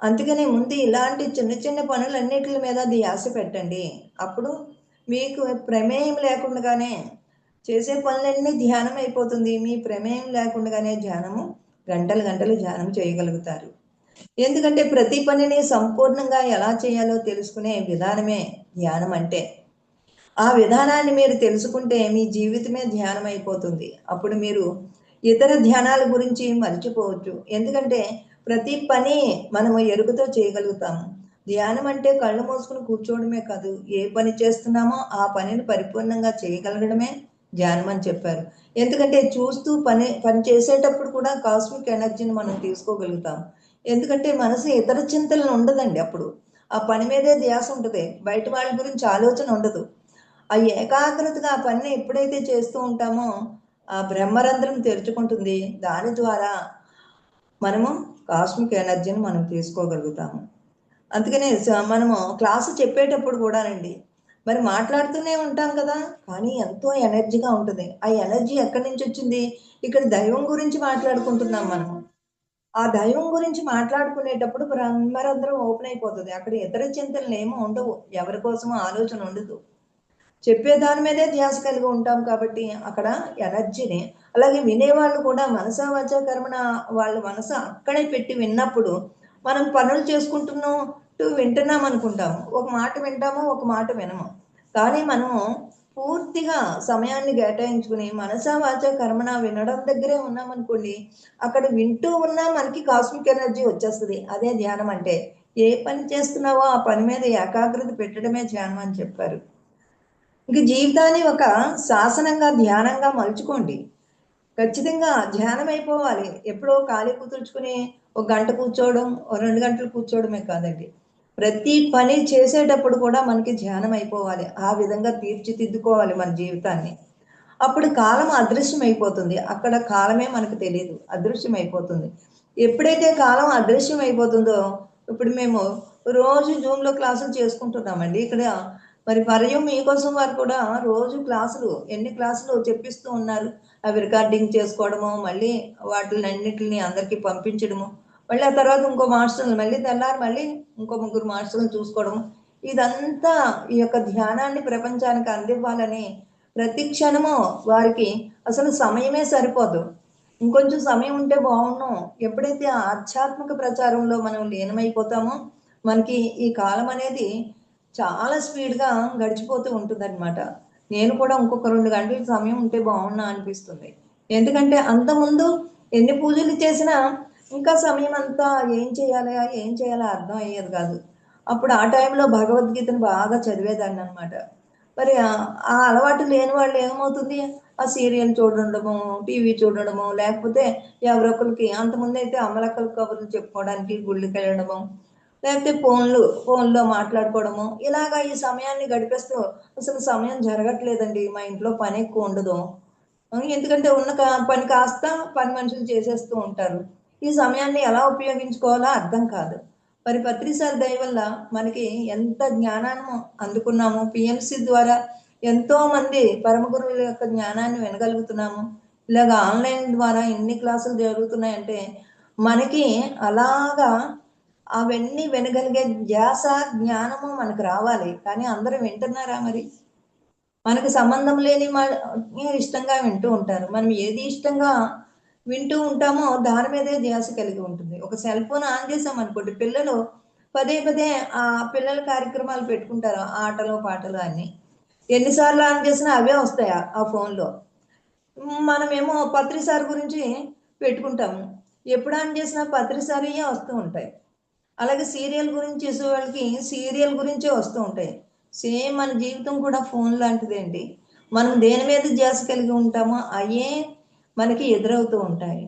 Speaker 2: అందుకనే ముందు ఇలాంటి చిన్న చిన్న పనులన్నిట్లి మీద ధ్యాస పెట్టండి. అప్పుడు మీకు ప్రమేయం లేకుండానే చేసే పనులన్నీ ధ్యానం అయిపోతుంది. మీ ప్రమేయం లేకుండానే ధ్యానము గంటలు గంటలు ధ్యానం చేయగలుగుతారు. ఎందుకంటే ప్రతి పనిని సంపూర్ణంగా ఎలా చేయాలో తెలుసుకునే విధానమే ధ్యానం అంటే. ఆ విధానాన్ని మీరు తెలుసుకుంటే మీ జీవితమే ధ్యానం అయిపోతుంది. అప్పుడు మీరు ఇతర ధ్యానాల గురించి మర్చిపోవచ్చు. ఎందుకంటే ప్రతి పని మనము ఎరుకతో చేయగలుగుతాము. ధ్యానం అంటే కళ్ళు మూసుకొని కూర్చోవడమే కాదు. ఏ పని చేస్తున్నామో ఆ పనిని పరిపూర్ణంగా చేయగలగడమే ధ్యానం అని చెప్పారు. ఎందుకంటే చూస్తూ పని చేసేటప్పుడు కూడా కాస్మిక్ ఎనర్జీని మనం తీసుకోగలుగుతాం. ఎందుకంటే మనసు ఇతర చింతనలు ఉండదండి అప్పుడు. ఆ పని మీదే ధ్యాస ఉంటది. బయట వాళ్ళ గురించి ఆలోచన ఉండదు. ఆ ఏకాగ్రతగా ఆ పనిని ఎప్పుడైతే చేస్తూ ఉంటామో, ఆ బ్రహ్మరంధ్రం తెరుచుకుంటుంది. దాని ద్వారా మనము కాస్మిక్ ఎనర్జీని మనం తీసుకోగలుగుతాము. అందుకనే మనము క్లాసు చెప్పేటప్పుడు కూడానండి, మరి మాట్లాడుతూనే ఉంటాం కదా! కానీ ఎంతో ఎనర్జీగా ఉంటది. ఆ ఎనర్జీ ఎక్కడి నుంచొచ్చింది? ఇక్కడ దైవం గురించి మాట్లాడుకుంటున్నాం మనము. ఆ దైవం గురించి మాట్లాడుకునేటప్పుడు బ్రహ్మరంధ్రం ఓపెన్ అయిపోతది. అక్కడ ఇతర చింతనలేమి ఉండవు. ఎవరి కోసమో ఆలోచన ఉండదు. చెప్పే దాని మీదే ధ్యాస కలిగి ఉంటాం కాబట్టి అక్కడ ఎనర్జీని అలాగే వినేవాళ్ళు కూడా మనసా వాచా కర్మణ వాళ్ళ మనసు అక్కడే పెట్టి విన్నప్పుడు మనం పనులు చేసుకుంటున్నట్టు వింటున్నాం అనుకుంటాము. ఒక మాట వింటాము, ఒక మాట వినము. కానీ మనము పూర్తిగా సమయాన్ని కేటాయించుకుని మనసా వాచా కర్మణ వినడం దగ్గరే ఉన్నామనుకోండి, అక్కడ వింటూ ఉన్నా మనకి కాస్మిక్ ఎనర్జీ వచ్చేస్తది. అదే ధ్యానం అంటే. ఏ పని చేస్తున్నావో ఆ పని మీద ఏకాగ్రత పెట్టడమే ధ్యానం అని చెప్పారు. ఇంక జీవితాన్ని ఒక శాసనంగా, ధ్యానంగా మలుచుకోండి. ఖచ్చితంగా ధ్యానం అయిపోవాలి. ఎప్పుడో ఖాళీ కుదుర్చుకుని ఒక గంట కూర్చోవడం, ఓ 2 గంటలు కూర్చోవడమే కాదండి. ప్రతి పని చేసేటప్పుడు కూడా మనకి ధ్యానం అయిపోవాలి. ఆ విధంగా తీర్చిదిద్దుకోవాలి మన జీవితాన్ని. అప్పుడు కాలం అదృశ్యమైపోతుంది. అక్కడ కాలమే మనకు తెలీదు. అదృశ్యమైపోతుంది. ఎప్పుడైతే కాలం అదృశ్యమైపోతుందో, ఇప్పుడు మేము రోజు జూమ్‌లో క్లాసులు చేసుకుంటున్నామండి. ఇక్కడ మరి మరియు మీకోసం వారు కూడా రోజు క్లాసులు ఎన్ని క్లాసులు చెప్పిస్తూ ఉన్నారు. అవి రికార్డింగ్ చేసుకోవడము, మళ్ళీ వాటిలన్నిటిని అందరికీ పంపించడము. మళ్ళీ ఆ తర్వాత ఇంకో మాస్టర్‌ని మళ్ళీ తెల్లారి మళ్ళీ ఇంకో ముగ్గురు మాస్టర్‌లని చూసుకోవడము. ఇదంతా ఈ యొక్క ధ్యానాన్ని ప్రపంచానికి అందివ్వాలని ప్రతి క్షణము వారికి అసలు సమయమే సరిపోదు. ఇంకొంచెం సమయం ఉంటే బావున్ను. ఎప్పుడైతే ఆధ్యాత్మిక ప్రచారంలో మనం లీనమైపోతామో, మనకి ఈ కాలం అనేది చాలా స్పీడ్‌గా గడిచిపోతూ ఉంటుందనమాట. నేను కూడా ఇంకొక 2 గంటలు సమయం ఉంటే బావున్ను అనిపిస్తుంది. ఎందుకంటే అంతకుముందు ఎన్ని పూజలు చేసినా ఇంకా సమయం అంతా ఏం చేయాలా అర్థం అయ్యేది కాదు. అప్పుడు ఆ టైంలో భగవద్గీతను బాగా చదివేదాన్ననమాట. మరి ఆ అలవాటు లేని వాళ్ళు ఏమవుతుంది? ఆ సీరియల్ చూడడము, టీవీ చూడడము, లేకపోతే ఎవరొకళ్ళకి అంతకుముందైతే అమ్మలక్కల కబుర్లు చెప్పుకోవడానికి గుళ్ళకెళ్ళడము, లేకపోతే ఫోన్‌లో మాట్లాడుకోవడము, ఇలాగా ఈ సమయాన్ని గడిపేస్తూ అసలు సమయం జరగట్లేదండి. మా ఇంట్లో పనెక్కువుండదు. ఎందుకంటే ఉన్న పని కాస్త పని మనుషులు చేసేస్తూ ఉంటారు. ఈ సమయాన్ని ఎలా ఉపయోగించుకోవాలో అర్థం కాదు. మరి పత్రిసారి దయ వల్ల మనకి ఎంత జ్ఞానాన్ని అందుకున్నాము. పీఎంసీ ద్వారా ఎంతోమంది పరమ గురువుల యొక్క జ్ఞానాన్ని వినగలుగుతున్నాము. ఇలాగ ఆన్‌లైన్ ద్వారా ఎన్ని క్లాసులు జరుగుతున్నాయంటే, మనకి అలాగా అవన్నీ వినగలిగే ధ్యాస, జ్ఞానము మనకు రావాలి. కానీ అందరూ వింటున్నారా మరి? మనకు సంబంధం లేని ఇష్టంగా వింటూ ఉంటారు. మనం ఏది ఇష్టంగా వింటూ ఉంటామో దాని మీదే ధ్యాస కలిగి ఉంటుంది. ఒక సెల్ ఫోన్ ఆన్ చేశామనుకోండి పిల్లలు పదే పదే ఆ పిల్లల కార్యక్రమాలు పెట్టుకుంటారు. ఆటలు, పాటలు అన్నీ. ఎన్ని సార్లు ఆన్ చేసినా అవే వస్తాయి ఆ ఫోన్‌లో. మనమేమో పత్రిసార్ గురించి పెట్టుకుంటాము. ఎప్పుడు ఆన్ చేసినా పత్రిసారియే వస్తూ ఉంటాయి. అలాగే సీరియల్ గురించి చూసేవాళ్ళకి సీరియల్ గురించే వస్తూ ఉంటాయి. సేమ్ మన జీవితం కూడా ఫోన్ లాంటిదేంటి. మనం దేని మీద ధ్యాస కలిగి ఉంటామో అయ్యే మనకి ఎదురవుతూ ఉంటాయి.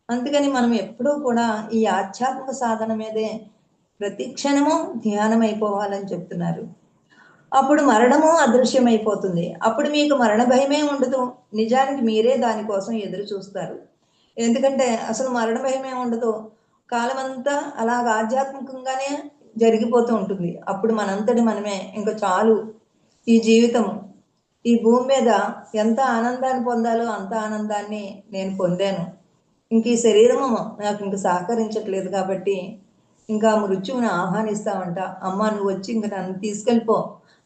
Speaker 2: అందుకని మనం ఎప్పుడూ కూడా ఈ ఆధ్యాత్మిక సాధన మీదే ప్రతి క్షణము ధ్యానం అయిపోవాలని చెప్తున్నారు. అప్పుడు మరణము అదృశ్యమైపోతుంది. అప్పుడు మీకు మరణ భయమే ఉండదు. నిజానికి మీరే దానికోసం ఎదురు చూస్తారు. ఎందుకంటే అసలు మరణ భయమే ఉండదు. కాలమంతా అలాగ ఆధ్యాత్మికంగానే జరిగిపోతూ ఉంటుంది. అప్పుడు మనంతటి మనమే ఇంక చాలు ఈ జీవితము, ఈ భూమి మీద ఎంత ఆనందాన్ని పొందాలో అంత ఆనందాన్ని నేను పొందాను. ఇంక ఈ శరీరము నాకు ఇంక సహకరించట్లేదు కాబట్టి ఇంకా మృత్యువుని ఆహ్వానిస్తామంట. అమ్మ నువ్వు వచ్చి ఇంక నన్ను తీసుకెళ్ళిపో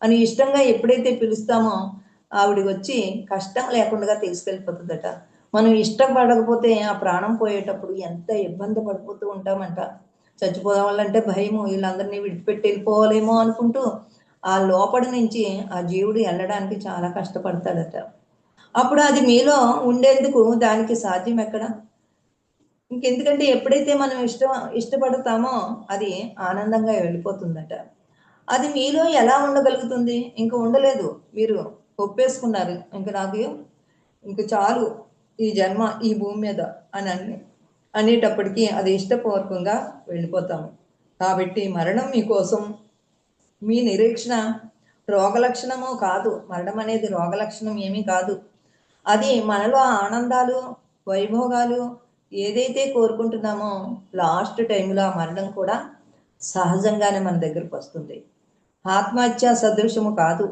Speaker 2: అని ఇష్టంగా ఎప్పుడైతే పిలుస్తామో ఆవిడ వచ్చి కష్టం లేకుండా తీసుకెళ్ళిపోతుందట. మనం ఇష్టపడకపోతే ఆ ప్రాణం పోయేటప్పుడు ఎంత ఇబ్బంది పడిపోతూ ఉంటామంట. చచ్చిపోవాలంటే భయము, వీళ్ళందరినీ విడిచిపెట్టి వెళ్ళిపోవాలేమో అనుకుంటూ ఆ లోపడి నుంచి ఆ జీవుడు వెళ్ళడానికి చాలా కష్టపడతాడట. అప్పుడు అది మీలో ఉండేందుకు దానికి సాధ్యం ఎక్కడ? ఇంకెందుకంటే ఎప్పుడైతే మనం ఇష్టపడతామో అది ఆనందంగా వెళ్ళిపోతుందట. అది మీలో ఎలా ఉండగలుగుతుంది? ఇంక ఉండలేదు. మీరు ఒప్పేసుకున్నారు. ఇంక నాకు ఇంక చాలు ఈ జన్మ ఈ భూమి మీద అనేటప్పటికీ అది ఇష్టపూర్వకంగా వెళ్ళిపోతాము. కాబట్టి మరణం మీకోసం మీ నిరీక్షణ రోగలక్షణము కాదు. మరణం అనేది రోగలక్షణం ఏమీ కాదు. అది మనలో ఆనందాలు, వైభోగాలు ఏదైతే కోరుకుంటున్నామో లాస్ట్ టైంలో ఆ మరణం కూడా సహజంగానే మన దగ్గరకు వస్తుంది. ఆత్మహత్య సదృశ్యము కాదు.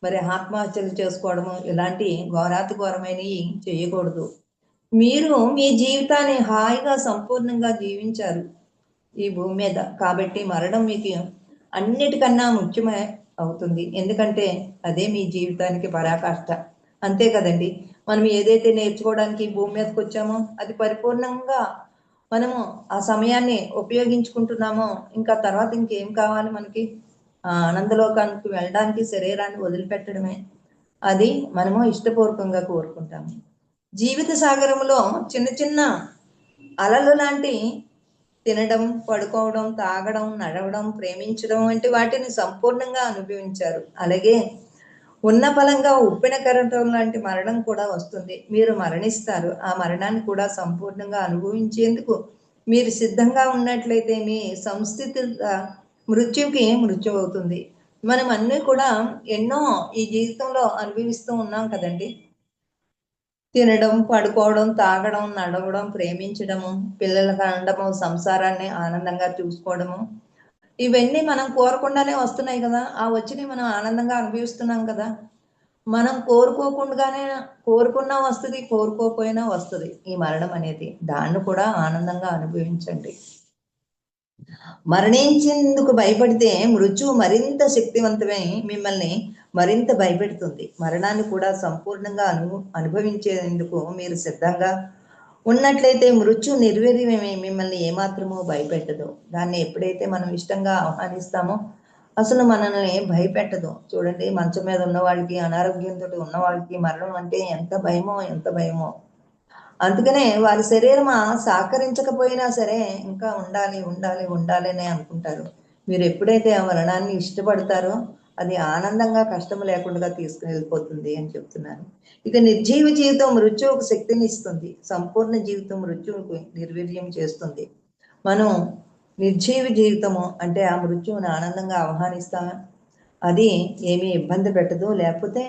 Speaker 2: మరి ఆత్మహత్యలు చేసుకోవడము ఇలాంటి ఘోరాతి ఘోరమైనవి చేయకూడదు. మీరు మీ జీవితాన్ని హాయిగా సంపూర్ణంగా జీవించారు ఈ భూమి మీద. కాబట్టి మరణం మీకు అన్నిటికన్నా ముఖ్యమే అవుతుంది. ఎందుకంటే అదే మీ జీవితానికి పరాకాష్ట. అంతే కదండి. మనం ఏదైతే నేర్చుకోవడానికి భూమి మీదకి వచ్చామో అది పరిపూర్ణంగా మనము ఆ సమయాన్ని ఉపయోగించుకుంటున్నామో ఇంకా తర్వాత ఇంకేం కావాలి మనకి? ఆ ఆనందలోకానికి వెళ్ళడానికి శరీరాన్ని వదిలిపెట్టడమే. అది మనము ఇష్టపూర్వకంగా కోరుకుంటాము. జీవిత సాగరంలో చిన్న చిన్న అలలు లాంటి తినడం, పడుకోవడం, తాగడం, నడవడం, ప్రేమించడం వంటి వాటిని సంపూర్ణంగా అనుభవించారు. అలాగే ఉన్న ఫలంగా ఉప్పిన కెరటం లాంటి మరణం కూడా వస్తుంది. మీరు మరణిస్తారు. ఆ మరణాన్ని కూడా సంపూర్ణంగా అనుభవించేందుకు మీరు సిద్ధంగా ఉన్నట్లయితే మీ సంస్థితి మృత్యుకి మృత్యు అవుతుంది. మనం అన్నీ కూడా ఎన్నో ఈ జీవితంలో అనుభవిస్తూ ఉన్నాం కదండి. తినడం, పడుకోవడం, తాగడం, నడవడం, ప్రేమించడము, పిల్లలకు అనడము, సంసారాన్ని ఆనందంగా చూసుకోవడము, ఇవన్నీ మనం కోరకుండానే వస్తున్నాయి కదా. ఆ వచ్చినవి మనం ఆనందంగా అనుభవిస్తున్నాం కదా. మనం కోరుకోకుండానే కోరుకున్నా వస్తుంది, కోరుకోకపోయినా వస్తుంది ఈ మరణం అనేది. దాన్ని కూడా ఆనందంగా అనుభవించండి. మరణించేందుకు భయపడితే మృత్యువు మరింత శక్తివంతమై మిమ్మల్ని మరింత భయపెడుతుంది. మరణాన్ని కూడా సంపూర్ణంగా అనుభవించేందుకు మీరు సిద్ధంగా ఉన్నట్లయితే మృత్యు నిర్వీర్యమే మిమ్మల్ని ఏమాత్రమో భయపెట్టదు. దాన్ని ఎప్పుడైతే మనం ఇష్టంగా ఆహ్వానిస్తామో అసలు మనల్ని భయపెట్టదు. చూడండి, మంచం మీద ఉన్న వాళ్ళకి, అనారోగ్యంతో ఉన్న వాళ్ళకి మరణం అంటే ఎంత భయమో, ఎంత భయమో. అందుకనే వారి శరీరం సహకరించకపోయినా సరే ఇంకా ఉండాలి ఉండాలి ఉండాలి అని అనుకుంటారు. మీరు ఎప్పుడైతే ఆ మరణాన్ని ఇష్టపడతారో అది ఆనందంగా కష్టం లేకుండా తీసుకుని వెళ్ళిపోతుంది అని చెప్తున్నారు. ఇక నిర్జీవ జీవితం మృత్యువుకు శక్తిని ఇస్తుంది. సంపూర్ణ జీవితం మృత్యువుకు నిర్వీర్యం చేస్తుంది. మనం నిర్జీవ జీవితము అంటే ఆ మృత్యువుని ఆనందంగా ఆహ్వానిస్తామా? అది ఏమీ ఇబ్బంది పెట్టదు. లేకపోతే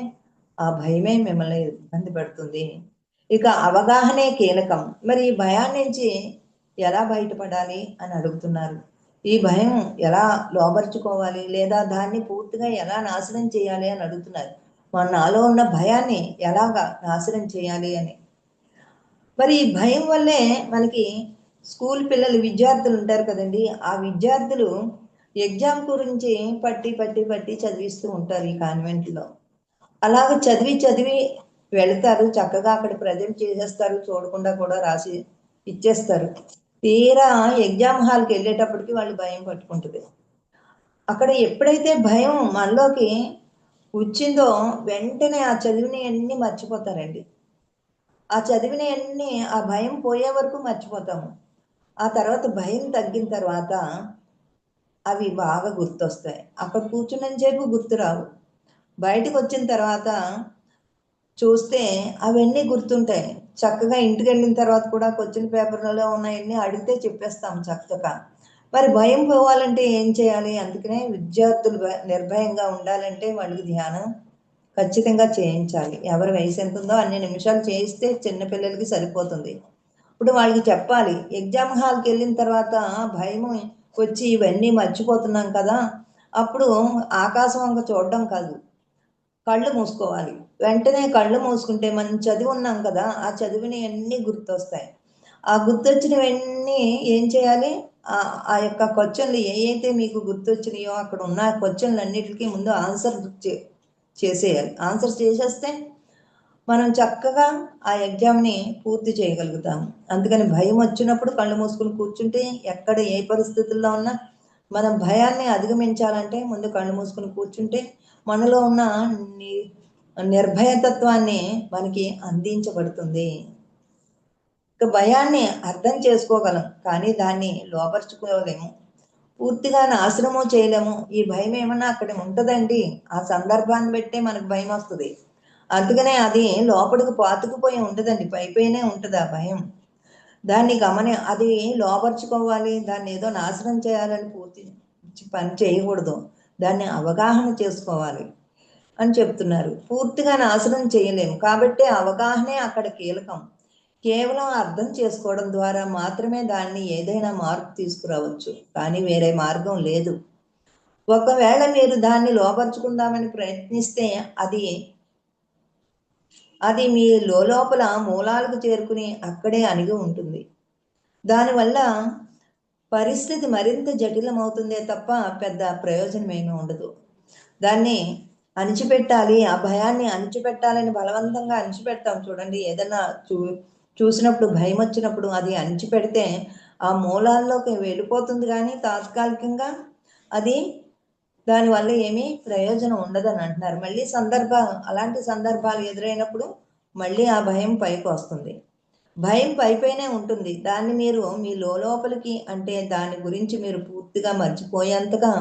Speaker 2: ఆ భయమే మిమ్మల్ని ఇబ్బంది పెడుతుంది. ఇక అవగాహనే కీలకం. మరి ఈ భయాన్ని నుంచి ఎలా బయటపడాలి అని అడుగుతున్నారు. ఈ భయం ఎలా లోబరుచుకోవాలి లేదా దాన్ని పూర్తిగా ఎలా నాశనం చేయాలి అని అడుగుతున్నారు. నాలో ఉన్న భయాన్ని ఎలాగా నాశనం చేయాలి అని. మరి ఈ భయం వల్లే మనకి స్కూల్ పిల్లలు విద్యార్థులు ఉంటారు కదండి. ఆ విద్యార్థులు ఎగ్జామ్ గురించి పట్టి పట్టి పట్టి చదివిస్తూ ఉంటారు ఈ కాన్వెంట్లో. అలాగ చదివి చదివి వెళతారు. చక్కగా అక్కడ ప్రజెంట్ చేసేస్తారు. చూడకుండా కూడా రాసి ఇచ్చేస్తారు. తీరా ఎగ్జామ్ హాల్కి వెళ్ళేటప్పటికి వాళ్ళు భయం పట్టుకుంటుంది. అక్కడ ఎప్పుడైతే భయం మనలోకి వచ్చిందో వెంటనే ఆ చదివినవన్నీ మర్చిపోతారండి. ఆ చదివినవన్నీ ఆ భయం పోయే వరకు మర్చిపోతాము. ఆ తర్వాత భయం తగ్గిన తర్వాత అవి బాగా గుర్తొస్తాయి. అక్కడ కూర్చున్నంతసేపు గుర్తురావు. బయటకు వచ్చిన తర్వాత చూస్తే అవన్నీ గుర్తుంటాయి. చక్కగా ఇంటికెళ్ళిన తర్వాత కూడా క్వశ్చన్ పేపర్‌లలో ఉన్నయన్నీ అడిగితే చెప్పేస్తాం చక్కగా. మరి భయం పోవాలంటే ఏం చేయాలి? అందుకనే విద్యార్థులు నిర్భయంగా ఉండాలంటే వాళ్ళకి ధ్యానం ఖచ్చితంగా చేయించాలి. ఎవరి వయసు ఎంతుందో అన్ని నిమిషాలు చేయిస్తే చిన్న పిల్లలకి సరిపోతుంది. ఇప్పుడు వాళ్ళకి చెప్పాలి. ఎగ్జామ్ హాల్‌కెళ్ళిన తర్వాత భయము వచ్చి ఇవన్నీ మర్చిపోతున్నాం కదా! అప్పుడు ఆకాశం వంక చూడడం కాదు. కళ్ళు మూసుకోవాలి. వెంటనే కళ్ళు మూసుకుంటే మనం చదివున్నాం కదా! ఆ చదివినయన్నీ గుర్తొస్తాయి. ఆ గుర్తొచ్చినవన్నీ ఏం చేయాలి? ఆ యొక్క క్వెషన్‌లు ఏయైతే మీకు గుర్తొచ్చినాయో అక్కడున్న క్వెషన్‌లన్నిటికి ముందు ఆన్సర్ చేసేయాలి. ఆన్సర్ చేసేస్తే మనం చక్కగా ఆ ఎగ్జామ్‌ని పూర్తి చేయగలుగుతాం. అందుకని భయం వచ్చినప్పుడు కళ్ళు మూసుకొని కూర్చుంటే ఎక్కడ ఏ పరిస్థితుల్లో ఉన్నా మనం భయాన్ని అధిగమించాలంటే ముందు కళ్ళు మూసుకొని కూర్చుంటే మనలో ఉన్న ని నిర్భయతత్వాన్ని మనకి అందించబడుతుంది. ఇక భయాన్ని అర్థం చేసుకోగలం. కానీ దాన్ని లోపరుచుకోలేము. పూర్తిగా నాశనము చేయలేము. ఈ భయం ఏమన్నా అక్కడ ఉంటదండి. ఆ సందర్భాన్ని బట్టే మనకు భయమొస్తది. అందుకనే అది లోపలికి పాతుకుపోయి ఉండదండి. పైపైనే ఉంటది ఆ భయం. దాన్ని అది లోపరుచుకోవాలి. దాన్నేదో నాశనం చేయాలని పూర్తి పని చేయకూడదు. దాన్ని అవగాహన చేసుకోవాలి అని చెప్తున్నారు. పూర్తిగా నాశనం చేయలేము. కాబట్టే అవగాహనే అక్కడ కీలకం. కేవలం అర్థం చేసుకోవడం ద్వారా మాత్రమే దాన్ని ఏదైనా మార్పు తీసుకురావచ్చు. కానీ వేరే మార్గం లేదు. ఒకవేళ మీరు దాన్ని లోపరుచుకుందామని ప్రయత్నిస్తే అది అది మీ లోపల మూలాలకు చేరుకుని అక్కడే అణిగి ఉంటుంది. దానివల్ల పరిస్థితి మరింత జటిలమవుతుందే తప్ప పెద్ద ప్రయోజనమేమీ ఉండదు. దాన్ని అణిచిపెట్టాలి. ఆ భయాన్ని అణిచిపెట్టాలని బలవంతంగా అణిచిపెడతాం చూడండి. ఏదన్నా చూసినప్పుడు భయమొచ్చినప్పుడు అది అణిచిపెడితే ఆ మూలాల్లోకి వెళ్ళిపోతుంది గానీ తాత్కాలికంగా అది దానివల్ల ఏమీ ప్రయోజనం ఉండదని అంటున్నారు. మళ్ళీ అలాంటి సందర్భాలు ఎదురైనప్పుడు మళ్ళీ ఆ భయం పైకొస్తుంది. భయం పైపైనే ఉంటుంది. దాన్ని మీరు మీ లోపలికి అంటే దాని గురించి మీరు పూర్తిగా మర్చిపోయేంతగా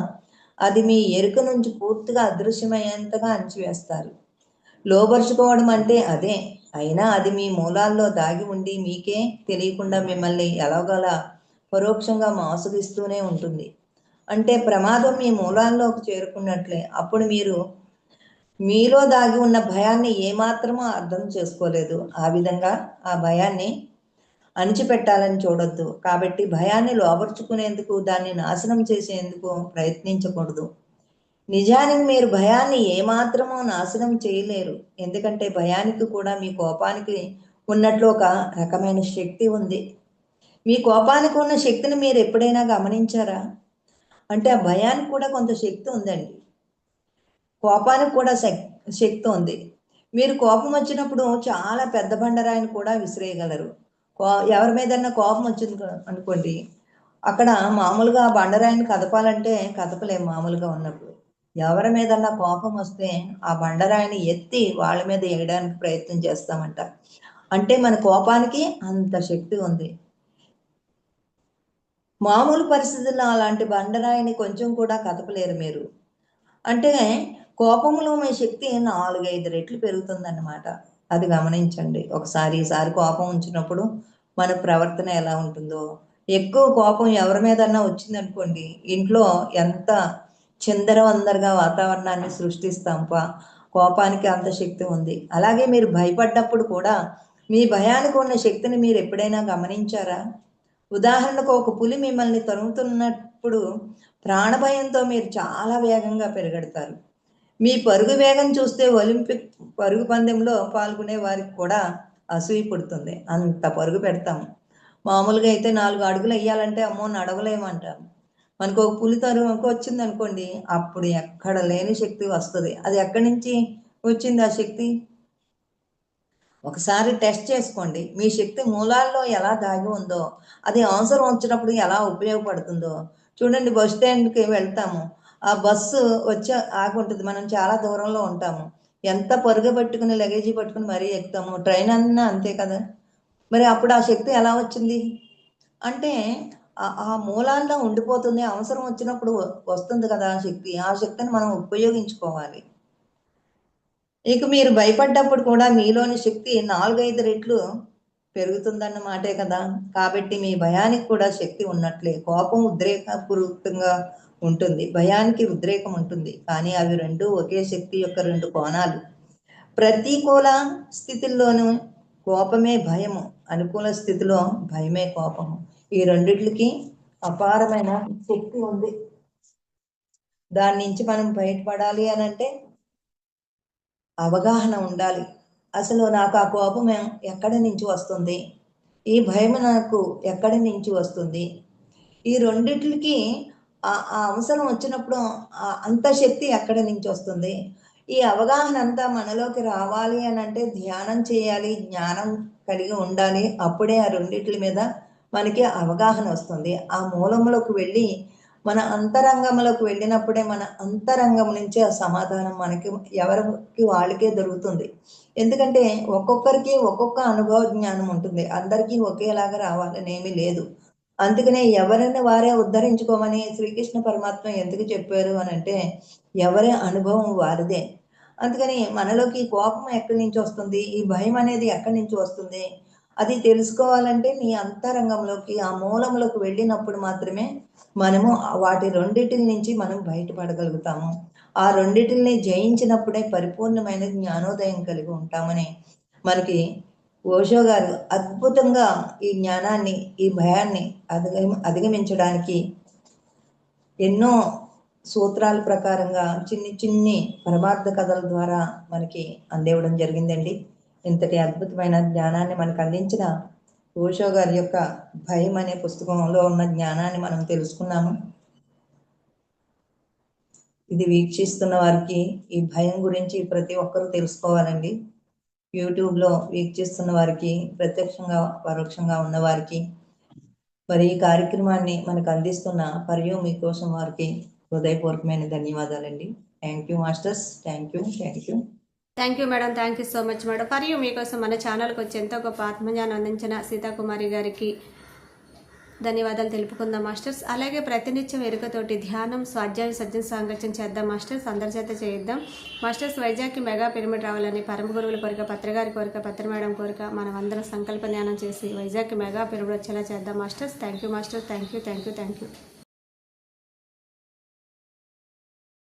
Speaker 2: అది మీ ఎరుక నుంచి పూర్తిగా అదృశ్యమయ్యేంతగా అణిచివేస్తారు. లోబరుచుకోవడం అంటే అదే. అయినా అది మీ మూలాల్లో దాగి ఉండి మీకే తెలియకుండా మిమ్మల్ని ఎలాగోలా పరోక్షంగా మోసగిస్తూనే ఉంటుంది. అంటే ప్రమాదం మీ మూలాల్లోకి చేరుకున్నట్లే. అప్పుడు మీరు మీలో దాగి ఉన్న భయాన్ని ఏమాత్రమూ అర్థం చేసుకోలేదు. ఆ విధంగా ఆ భయాన్ని అణిచిపెట్టాలని చూడొద్దు. కాబట్టి భయాన్ని లోబరుచుకునేందుకు, దాన్ని నాశనం చేసేందుకు ప్రయత్నించకూడదు. నిజానికి మీరు భయాన్ని ఏమాత్రమూ నాశనం చేయలేరు. ఎందుకంటే భయానికి కూడా మీ కోపానికి ఉన్నట్లు ఒక రకమైన శక్తి ఉంది. మీ కోపానికి ఉన్న శక్తిని మీరు ఎప్పుడైనా గమనించారా? అంటే ఆ భయానికి కూడా కొంత శక్తి ఉందండి. కోపానికి కూడా శక్తి ఉంది. మీరు కోపం వచ్చినప్పుడు చాలా పెద్ద బండరాయిని కూడా విసిరేయగలరు. ఎవరి మీదన్నా కోపం వచ్చింది అనుకోండి, అక్కడ మామూలుగా ఆ బండరాయిని కదపాలంటే కదపలేము మామూలుగా ఉన్నప్పుడు. ఎవరి మీదన్నా కోపం వస్తే ఆ బండరాయిని ఎత్తి వాళ్ళ మీద ఎయడానికి ప్రయత్నం చేస్తామంట. అంటే మన కోపానికి అంత శక్తి ఉంది. మామూలు పరిస్థితుల్లో అలాంటి బండరాయిని కొంచెం కూడా కదపలేరు మీరు. అంటే కోపంలో మీ శక్తి 4, 5 రెట్లు పెరుగుతుందన్నమాట. అది గమనించండి. ఈసారి కోపం ఉంచినప్పుడు మన ప్రవర్తన ఎలా ఉంటుందో. ఎక్కువ కోపం ఎవరి మీదన్నా వచ్చిందనుకోండి, ఇంట్లో ఎంత చిందరవందరగా వాతావరణాన్ని సృష్టిస్తాం. కోపానికి అంత శక్తి ఉంది. అలాగే మీరు భయపడ్డప్పుడు కూడా మీ భయానికి ఉన్న శక్తిని మీరు ఎప్పుడైనా గమనించారా? ఉదాహరణకు ఒక పులి మిమ్మల్ని తరుముతున్నప్పుడు ప్రాణభయంతో మీరు చాలా వేగంగా పరిగెడతారు. మీ పరుగు వేగం చూస్తే ఒలింపిక్ పరుగు పందెంలో పాల్గొనే వారికి కూడా అసూయ పుడుతుంది. అంత పరుగు పెడతాము. మామూలుగా అయితే 4 అడుగులు ఎయ్యాలంటే అమ్మో నడవలేమంటాం. మనకు ఒక పులి వచ్చిందనుకోండి, అప్పుడు ఎక్కడ లేని శక్తి వస్తది. అది ఎక్కడి నుంచి వచ్చింది ఆ శక్తి? ఒకసారి టెస్ట్ చేసుకోండి. మీ శక్తి మూలాల్లో ఎలా దాగి ఉందో, అది అవసరం వచ్చినప్పుడు ఎలా ఉపయోగపడుతుందో. చూడండి, బస్ స్టాండ్‌కి వెళ్తాము. ఆ బస్సు వచ్చి ఆగుంటది. మనం చాలా దూరంలో ఉంటాము. ఎంత పరుగు పట్టుకుని, లగేజీ పట్టుకుని మరీ ఎక్కుతాము. ట్రైన్ అన్నా అంతే కదా! మరి అప్పుడు ఆ శక్తి ఎలా వచ్చింది? అంటే ఆ మూలాల్లో ఉండిపోతుంది. అవసరం వచ్చినప్పుడు వస్తుంది కదా ఆ శక్తి. ఆ శక్తిని మనం ఉపయోగించుకోవాలి. ఇక మీరు భయపడ్డప్పుడు కూడా మీలోని శక్తి 4, 5 రెట్లు పెరుగుతుందన్న మాటే కదా! కాబట్టి మీ భయానికి కూడా శక్తి ఉన్నట్లే. కోపం ఉద్రేకపూరితంగా ఉంటుంది. భయానికి ఉద్రేకం ఉంటుంది. కానీ అవి 2 ఒకే శక్తి యొక్క 2 కోణాలు. ప్రతికూల స్థితుల్లోనూ కోపమే భయము. అనుకూల స్థితిలో భయమే కోపము. ఈ రెండిట్లికి అపారమైన శక్తి ఉంది. దాని నుంచి మనం బయటపడాలి అనంటే అవగాహన ఉండాలి. అసలు నాకు ఆ కోపం ఎక్కడి నుంచి వస్తుంది? ఈ భయం నాకు ఎక్కడి నుంచి వస్తుంది? ఈ రెండిట్లికి ఆ అవసరం వచ్చినప్పుడు అంత శక్తి ఎక్కడి నుంచి వస్తుంది? ఈ అవగాహన అంతా మనలోకి రావాలి అనంటే ధ్యానం చేయాలి, జ్ఞానం కలిగి ఉండాలి. అప్పుడే ఆ రెండిట్ల మీద మనకి అవగాహన వస్తుంది. ఆ మూలంలోకి వెళ్ళి మన అంతరంగంలోకి వెళ్ళినప్పుడే మన అంతరంగం నుంచే ఆ సమాధానం మనకి ఎవరికి వాళ్ళకే దొరుకుతుంది. ఎందుకంటే ఒక్కొక్కరికి ఒక్కొక్క అనుభవ జ్ఞానం ఉంటుంది. అందరికీ ఒకేలాగా రావాలనేమీ లేదు. అందుకనే ఎవరిని వారే ఉద్ధరించుకోమని శ్రీకృష్ణ పరమాత్మ ఎందుకు చెప్పారు అనంటే, ఎవరి అనుభవం వారిదే. అందుకని మనలోకి కోపం ఎక్కడి నుంచి వస్తుంది? ఈ భయం అనేది ఎక్కడి నుంచి వస్తుంది? అది తెలుసుకోవాలంటే నీ అంతరంగంలోకి, ఆ మూలంలోకి వెళ్ళినప్పుడు మాత్రమే మనము వాటి రెండిటిల నుంచి మనం బయటపడగలుగుతాము. ఆ రెండిటిల్ని జయించినప్పుడే పరిపూర్ణమైన జ్ఞానోదయం కలిగి ఉంటామని మనకి ఓషో గారు అద్భుతంగా ఈ జ్ఞానాన్ని, ఈ భయాన్ని అధిగమించడానికి ఎన్నో సూత్రాల ప్రకారంగా చిన్ని పరమార్థ కథల ద్వారా మనకి అందివ్వడం జరిగిందండి. ఇంతటి అద్భుతమైన జ్ఞానాన్ని మనకు అందించిన ఓషో గారి యొక్క భయం అనే పుస్తకంలో ఉన్న జ్ఞానాన్ని మనం తెలుసుకున్నాము. ఇది వీక్షిస్తున్న వారికి ఈ భయం గురించి ప్రతి ఒక్కరూ తెలుసుకోవాలండి. యూట్యూబ్లో వీక్షిస్తున్న వారికి, ప్రత్యక్షంగా పరోక్షంగా ఉన్న వారికి, మరి ఈ కార్యక్రమాన్ని మనకు అందిస్తున్న మరియు మీకోసం వారికి హృదయపూర్వకమైన ధన్యవాదాలండి. Thank you masters. Thank you.
Speaker 1: Thank you madam. Thank you so much madam. మరియు మీకోసం మన ఛానల్కి వచ్చి ఎంతో గొప్ప ఆత్మజ్ఞానం అందించిన సీతాకుమారి గారికి ధన్యవాదాలు తెలుపుకుందాం మాస్టర్స్. అలాగే ప్రతినిత్యం ఎరుకతోటి ధ్యానం, స్వాధ్యాయం, సజ్జన సాంగత్యం చేద్దాం మాస్టర్స్. అందరి చేత చేయిద్దాం మాస్టర్స్. వైజాగ్కి మెగా పిరమిడ్ రావాలని పరమ గురువుల కోరిక, పత్రిగారి కోరిక, పత్రి మేడం కోరిక. మనం అందరం సంకల్ప ధ్యానం చేసి వైజాగ్కి మెగా పిరమిడ్ వచ్చేలా చేద్దాం masters. Thank you masters. Thank you.